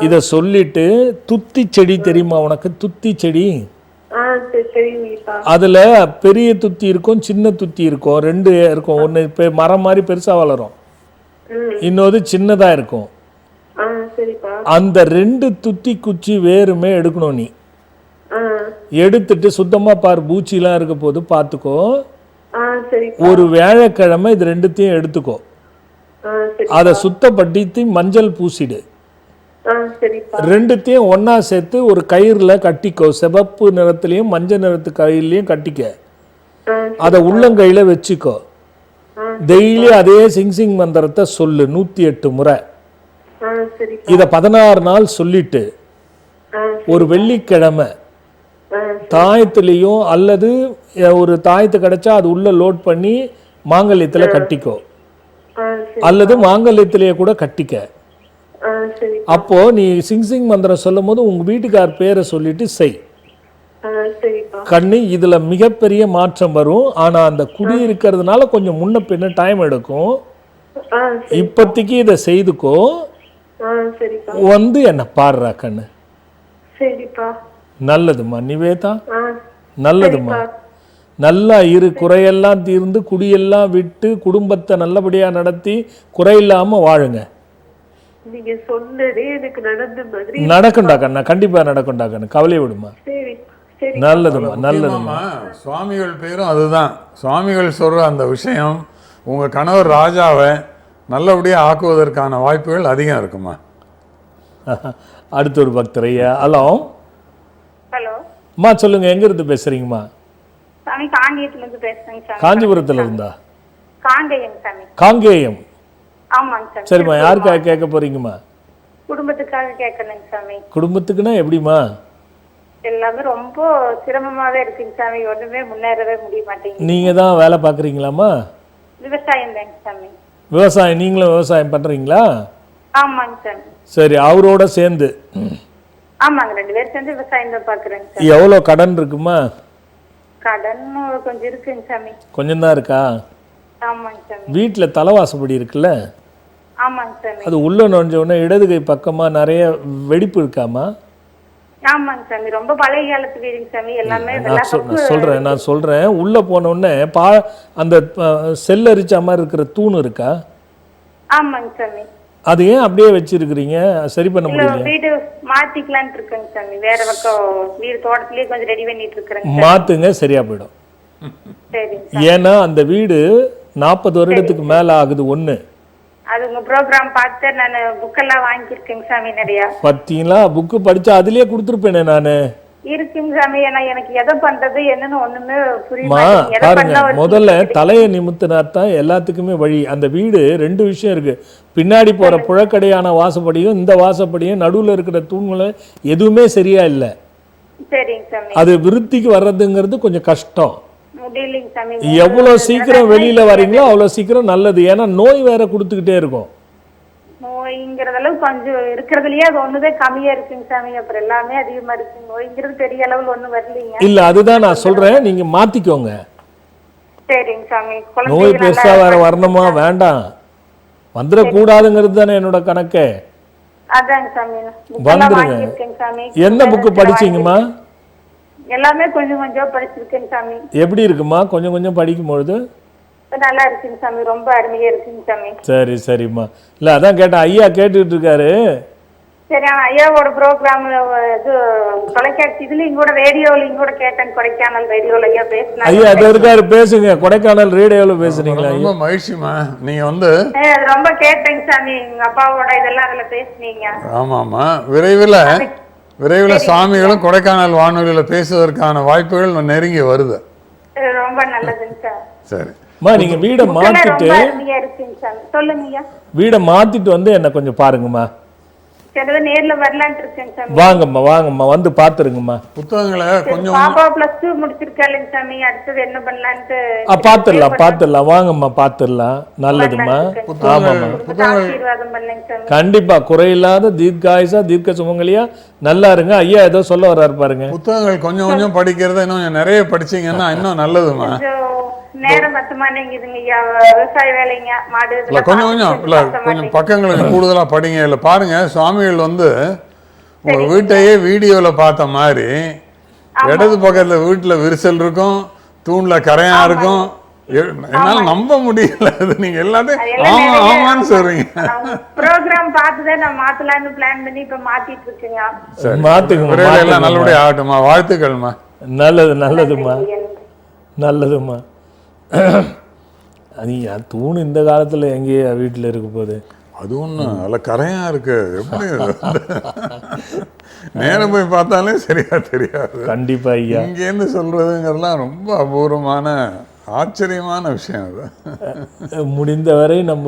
இத சொல்லிட்டு துத்தி செடி தெரியுமா உனக்கு? துத்தி செடி சரிப்பா. அதுல பெரிய துத்தி இருக்கும், சின்ன துத்தி இருக்கும், ரெண்டு இருக்கும். ஒண்ணு மரம் மாதிரி பெருசா வளரும், இன்னொரு சின்னதா இருக்கும். சரிப்பா. அந்த ரெண்டு துத்தி குச்சி வேறுமே எடுக்கணும். நீ எடுத்துட்டு சுத்தமா பாரு, பூச்சிலாம் இருக்க போது பார்த்துக்கோ. ஒரு வியாழக்கிழமை இது ரெண்டுத்தையும் எடுத்துக்கோ, அதை சுத்தப்படுத்தி மஞ்சள் பூசிடு. ரெண்டுத்தையும் ஒன்னா சேர்த்து ஒரு கயிறுல கட்டிக்கோ. சிவப்பு நிறத்திலையும் மஞ்சள் நிறத்து கயிறுலையும் கட்டிக்க. அதை உள்ளங்கையில வச்சுக்கோ. டெய்லி அதே சிங் மந்திரத்தை சொல்லு 108 முறை. இத 16 நாள் சொல்லிட்டு ஒரு வெள்ளிக்கிழமை தாயத்திலையும் அல்லது ஒரு தாயத்து கிடைச்சா அது உள்ள லோட் பண்ணி மாங்கல்யத்துல கட்டிக்கோ, அல்லது மாங்கல்யத்திலேயே கூட கட்டிக்க. அப்போ நீ சிங் மந்திரம் சொல்லும் போது உங்க வீட்டுக்கார் பேரை சொல்லிட்டு செய். கண்ணு, இதுல மிகப்பெரிய மாற்றம் வரும். ஆனா அந்த குடி இருக்கிறதுனால கொஞ்சம் முன்ன பின்ன டைம் எடுக்கும். இப்போதைக்கு இதை செய்துக்கோ, வந்து என்ன பாடுறா கண்ணு. நல்லதுமா நிவேதா, நல்லதுமா. நல்லா இரு, குறையெல்லாம் தீர்ந்து குடியெல்லாம் விட்டு குடும்பத்தை நல்லபடியா நடத்தி குறையில்லாம வாழுங்க. நீங்க சொன்னதே எனக்கு நடந்த மாதிரி நடக்கும்டா கண்ணா, கண்டிப்பா நடக்கும்டா கண்ணு, கவலையை விடுமா. நல்லதுமா, நல்லதுமா. சுவாமிகள் பேரும் அதுதான். சுவாமிகள் சொல்ற அந்த விஷயம் உங்க கணவர் ராஜாவை நல்லபடியா ஆக்குவதற்கான வாய்ப்புகள் அதிகம் இருக்குமா. அடுத்த ஒரு பக்தர் ஐயா. ஹலோ ஹலோ அம்மா, சொல்லுங்க, எங்க இருந்து பேசுறீங்கம்மா? சாமி காங்கேயத்துல இருந்து பேசுறேங்க சாமி. காஞ்சிபுரத்துல இருந்தா? காங்கேயம் சாமி. காங்கேயம், ஆமாங்க சாமி. சரிம்மா. யாருக்காக கேட்க போறீங்கம்மா? குடும்பத்துக்காக கேட்கணுங்க சாமி. குடும்பத்துக்குன்னா எப்படிமா? எல்லாமே ரொம்ப சிரமமாவே இருக்குங்க சாமி, ஒண்ணுமே முன்னேறவே முடிய மாட்டேங்குது. நீங்க தான் வேலை பாக்குறீங்களாம்மா? விவசாயம் தாங்க சாமி. விவசாயம், நீங்களும் விவசாயம் பண்றீங்களா? ஆமாங்க சாமி. சரி, அவரோட சேர்ந்து? ஆமாங்க, 2 பேரும் சேர்ந்து விவசாயம் தான் பாக்குறேங்க சாமி. எவ்வளவு கடன் இருக்குமா? கடன் கொஞ்சம் இருக்குங்க சாமி. கொஞ்சம் தான் இருக்கா? ஆமாங்க சாமி. வீட்டுல தலைவாசப்படி இருக்குல்ல, ஆமாங்க சாமி. அது உள்ள நுழைஞ்ச உடனே இடது கை பக்கமா நிறைய வெடிப்பு இருக்காமா? ஆமாங்க சாமி, ரொம்ப பழைய காலத்து வீடுங்க சாமி. எல்லாமே நான் சொல்றேன் உள்ள போன உடனே அந்த செல் அரிச்ச மாதிரி இருக்கிற தூண் இருக்கா? ஆமாங்க சாமி. அது ஏன் அப்படியே வச்சிருக்கிறீங்க? சரி பண்ண முடியல? வீடு மாத்திக்கலாம்னு இருக்கேங்க சாமி. வேற பக்கம் வீடு தோட்டத்திலேயே கொஞ்சம் ரெடி பண்ணிட்டு இருக்கேங்க. மாத்துங்க, சரியா போயிடும். ஏன்னா அந்த வீடு 40 வருடத்துக்கு மேல ஆகுது. ஒண்ணு, அது உங்க ப்ரோகிராம் பார்த்து நான் புக்கெல்லாம் வாங்கியிருக்கேங்க சாமி நிறைய. பாத்தீங்களா, புக்கு படிச்சா அதுலயே கொடுத்துருப்பேனே நானு. இருக்குங்க சாமி, ஏன்னா எனக்கு எதை பண்றது என்னன்னு ஒண்ணுமே புரிய பாருங்க, முதல்ல தலையை நிமித்தினாத்தான் எல்லாத்துக்குமே வழி. அந்த வீடு 2 விஷயம் இருக்கு. பின்னாடி போற புழக்கடையான வாசப்படியும் இந்த வாசப்படியும் நடுவுல இருக்கிற தூண்களும் எதுவுமே சரியா இல்ல. சரிங்க சாமி. அது விருத்திக்கு வர்றதுங்கிறது கொஞ்சம் கஷ்டம். முடியலைங்க சாமி. எவ்வளவு சீக்கிரம் வெளியில வரீங்களோ அவ்வளவு சீக்கிரம் நல்லது. ஏன்னா நோய் வேற கொடுத்துக்கிட்டே இருக்கும். நோய்ங்கிறது அளவு கொஞ்சம் இருக்கிறதுலயே அது ஒண்ணுதான் கம்மியா இருக்குங்க சாமி. அப்புறம் எல்லாமே அதிகமா இருக்கு. நோய்ங்கிறது பெரிய அளவுல ஒண்ணும் வரலீங்க. இல்ல, அதுதான் நான் சொல்றேன், நீங்க மாத்திக்கோங்க. சரிங்க சாமி. நோய் பெருசா வேற வரணுமா? வேண்டாம், வந்துடக்கூடாதுங்கிறது தானே என்னோட கணக்கு. அதாங்க சாமி, வந்துருங்க. என்ன புக்கு படிச்சீங்கம்மா? எல்லாமே கொஞ்சம் கொஞ்சம் படிச்சிருக்கேன் சாமி. எப்படி இருக்குமா கொஞ்சம் கொஞ்சம் படிக்கும் பொழுது? நல்லா இருக்குங்க சாமி, ரொம்ப அருமையா இருக்குங்க சாமி. சரி சரிம்மா. இல்ல அதான் கேட்டேன், ஐயா கேட்டுட்டு இருக்காரு. சரி, ஐயாவோட ப்ரோக்ராம் இது தொலைக்காட்சி இதுலயும் கூட ரேடியோலயும் கூட கேட்டேன். கொடைக்கானல் ரேடியோல ஐயா பேசினாங்க. ஐயா அது இருக்காரு, பேசுங்க. கொடைக்கானல் ரேடியோல பேசுறீங்களா? ரொம்ப மகிழ்ச்சிமா. நீங்க ரொம்ப கேட்டேங்க சாமி, எங்க அப்பாவோட இதெல்லாம் அதுல பேசுனீங்க. ஆமாமா, விரைவில் சாமிகளும் கொடைக்கானல் வானொலியில பேசுவதற்கான வாய்ப்புகள் நெருங்கி வருது. ரொம்ப நல்லதுங்க சார். சரி, நீங்க வீட மாத்திட்டு வீட மாத்திட்டு வந்து என்ன கொஞ்சம் பாருங்கம்மா. நேர்ல வரலாம்னு இருக்கேன் சாமி. வாங்கம்மா வாங்கம்மா, வந்து பாத்துருங்கம்மா. புத்தகங்களை கொஞ்சம் பாப்பா +2 முடிச்சிருக்காங்க சாமி. அடுத்து என்ன பண்ணலாம்னு பாத்துடலாம். வாங்கம்மா பாத்துடலாம். நல்லதும்மா. ஆமாம்மா, ஆசீர்வாதம் பண்ணுங்க சாமி. கண்டிப்பா குறையில்லாத தீர்க்காயுசா தீர்க்க சுமங்கலியா நல்லா இருங்க. ஐயா ஏதோ சொல்ல வர்றாரு பாருங்க. புத்தகங்கள் கொஞ்சம் கொஞ்சம் படிக்கிறத இன்னும் நிறைய படிச்சீங்கன்னா இன்னும் நல்லதுமா. நேரம் பத்துமா நீங்குதுங்க ஐயா. விவசாய வேலைங்க, மாடு கொஞ்சம் பக்கங்களுக்கு கூடுதலா படிங்க. இல்ல பாருங்க, சுவாமிகள் உங்க வீட்டையே வீடியோல பார்த்த மாதிரி இடது பக்கத்துல வீட்டுல விரிசல் இருக்கும், தூண்ல கரையா இருக்கும். என்னால நம்ப முடியல. நீங்க எல்லாத்தையும் ஆமா ஆமான்னு சொல்றீங்க. ப்ரோக்ராம் பார்த்துதான் நான் மாத்தலாம்னு பிளான் பண்ணி இப்ப மாத்திட்டு இருக்கேங்க. மாத்துங்க, எல்லாம் நல்லபடியா ஆகட்டுமா. வாழ்த்துக்கள்மா. நல்லது நல்லதுமா நல்லதுமா. நீ தூண் இந்த காலத்துல எங்கேயா வீட்டுல இருக்க போகுது? அது ஒண்ணு அதுல கரையா இருக்கு. எப்படி நேரம் போய் பார்த்தாலே சரியா தெரியாது. கண்டிப்பா ஐயா. இங்கேருந்து சொல்றதுங்கிறதுலாம் ரொம்ப அபூர்வமான ஆச்சரியமான விஷயம். அது முடிந்தவரை நம்ம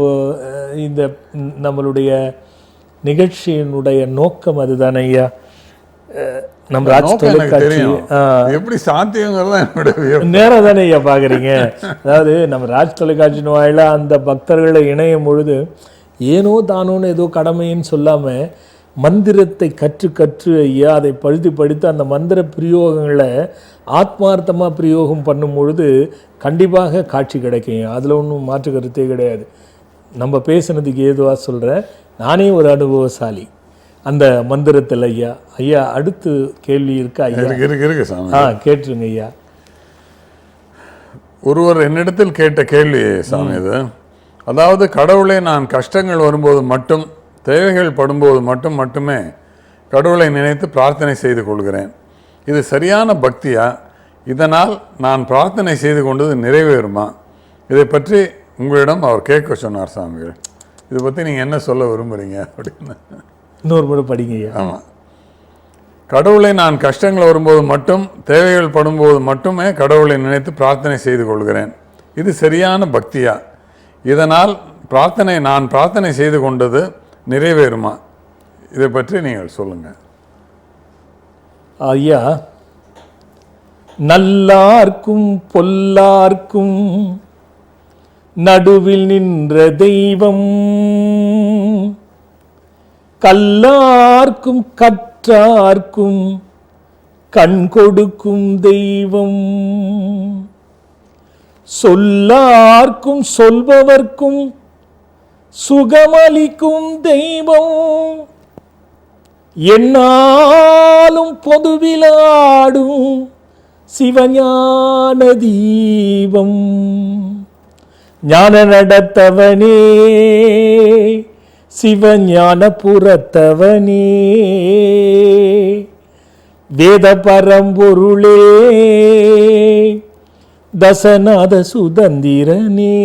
இந்த நம்மளுடைய நிகழ்ச்சியினுடைய நோக்கம் அதுதானே ஐயா. நம்ம ராஜ் தொலைக்காட்சி எப்படி சாத்தியங்கிறதா என்னுடைய நேரம் தானே ஐயா பாக்குறீங்க. அதாவது நம்ம ராஜ் தொலைக்காட்சியின் வாயில அந்த பக்தர்களை இணையும் பொழுது ஏனோ தானோன்னு ஏதோ கடமைன்னு சொல்லாம மந்திரத்தை கற்று ஐயா அதை படித்து அந்த மந்திர பிரயோகங்களை ஆத்மார்த்தமாக பிரயோகம் பண்ணும் பொழுது கண்டிப்பாக காட்சி கிடைக்கும். அதில் ஒன்றும் மாற்று கருத்தே கிடையாது. நம்ம பேசுனதுக்கு ஏதுவாக சொல்கிறேன், நானே ஒரு அனுபவசாலி அந்த மந்திரத்தில். ஐயா ஐயா அடுத்து கேள்வி இருக்கா ஐயா? இருக்கு சாமி. கேட்டுருங்க ஐயா. ஒருவர் என்னிடத்தில் கேட்ட கேள்வி சாமி இது. அதாவது கடவுளை நான் கஷ்டங்கள் வரும்போது மட்டும், தேவைகள் படும்போது மட்டுமே கடவுளை நினைத்து பிரார்த்தனை செய்து கொள்கிறேன். இது சரியான பக்தியா? இதனால் நான் பிரார்த்தனை செய்து கொண்டது நிறைவேறுமா? இதை பற்றி உங்களிடம் அவர் கேட்க சொன்னார் சாமிகள். இதை பற்றி நீங்கள் என்ன சொல்ல விரும்புகிறீங்க அப்படின்னு இன்னொரு முறை படிங்க ஐயா. ஆமாம். கடவுளை நான் கஷ்டங்கள் வரும்போது மட்டும், தேவைகள் படும்போது மட்டுமே கடவுளை நினைத்து பிரார்த்தனை செய்து கொள்கிறேன். இது சரியான பக்தியா? இதனால் நான் பிரார்த்தனை செய்து கொண்டது நிறைவேறுமா? இதை பற்றி நீங்கள் சொல்லுங்க ஐயா. நல்லார்க்கும் பொல்லார்க்கும் நடுவில் நின்ற தெய்வம், கல்லார்க்கும் கற்றார்க்கும் கண் கொடுக்கும் தெய்வம், சொல்லார்க்கும் சொல்பவர்க்கும் சுகமளிக்கும் தெய்வம், என்னாலும் பொதுவிலாடும் சிவஞான தீபம், ஞான நடத்தவனே சிவஞான புறத்தவனே, வேத பரம்பொருளே தசநாத சுதந்திரனே,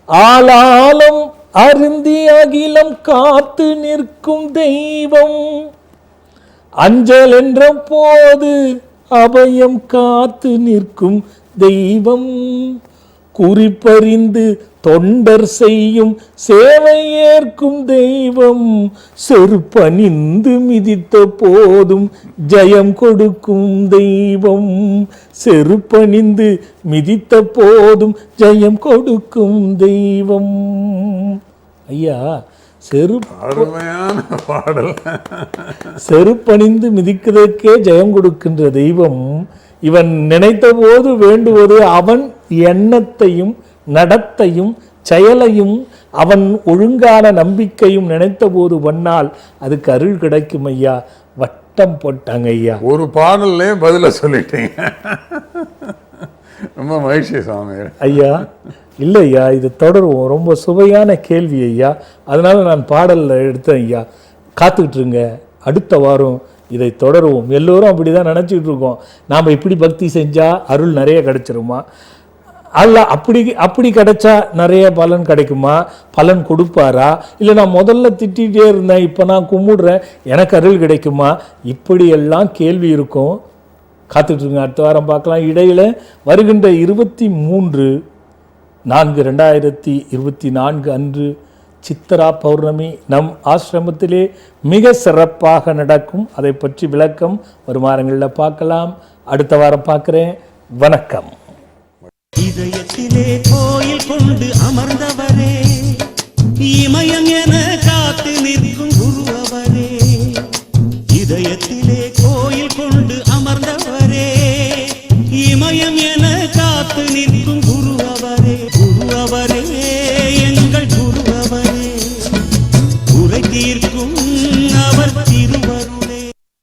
ஆளாலம் அருந்தி அகிலம் காத்து நிற்கும் தெய்வம், அஞ்சல் என்ற போது அபயம் காத்து நிற்கும் தெய்வம், குறிப்பறிந்து தொண்டர் செய்யும் சேவை ஏற்கும் தெய்வம், செருப்பணிந்து மிதித்த போதும் ஜெயம் கொடுக்கும் தெய்வம், செருப்பணிந்து மிதித்த போதும் ஜெயம் கொடுக்கும் தெய்வம். ஐயா அருமையான பாடல். செருப்பணிந்து மிதிக்கிறதுக்கே ஜெயம் கொடுக்கின்ற தெய்வம், இவன் நினைத்த போது வேண்டுவது அவன் எண்ணத்தையும் நடத்தையும் செயலையும் அவன் ஒழுங்கான நம்பிக்கையும் நினைத்த போது பண்ணால் அதுக்கு அருள் கிடைக்கும் ஐயா. வட்டம் போட்டாங்க ஐயா. ஒரு பாடல்லே பதில சொல்லிட்டீங்க. ரொம்ப மகிழ்ச்சி சாமி. ஐயா இல்லை ஐயா, இது தொடருவோம். ரொம்ப சுவையான கேள்வி ஐயா, அதனால நான் பாடலில் எடுத்தேன் ஐயா. காத்துக்கிட்டு இருங்க, அடுத்த வாரம் இதை தொடருவோம். எல்லோரும் அப்படி தான் நினச்சிக்கிட்டு இருக்கோம், நாம் இப்படி பக்தி செஞ்சால் அருள் நிறைய கிடைச்சிருமா, அல்ல அப்படி கிடைச்சா நிறைய பலன் கிடைக்குமா, பலன் கொடுப்பாரா, இல்லை நான் முதல்ல திட்டிகிட்டே இருந்தேன் இப்போ நான் கும்பிடுறேன் எனக்கு அருள் கிடைக்குமா, இப்படியெல்லாம் கேள்வி இருக்கும். காத்துட்ருங்க, அடுத்த வாரம் பார்க்கலாம். இடையில் வருகின்ற 23/4/2024 அன்று சித்ரா பௌர்ணமி நம் ஆசிரமத்திலே மிக சிறப்பாக நடக்கும். அதை பற்றி விளக்கம் வருமானங்களில் பார்க்கலாம். அடுத்த வாரம் பார்க்குறேன். வணக்கம். இதயத்திலே கோயில் கொண்டு அமர்ந்தவரே, இமய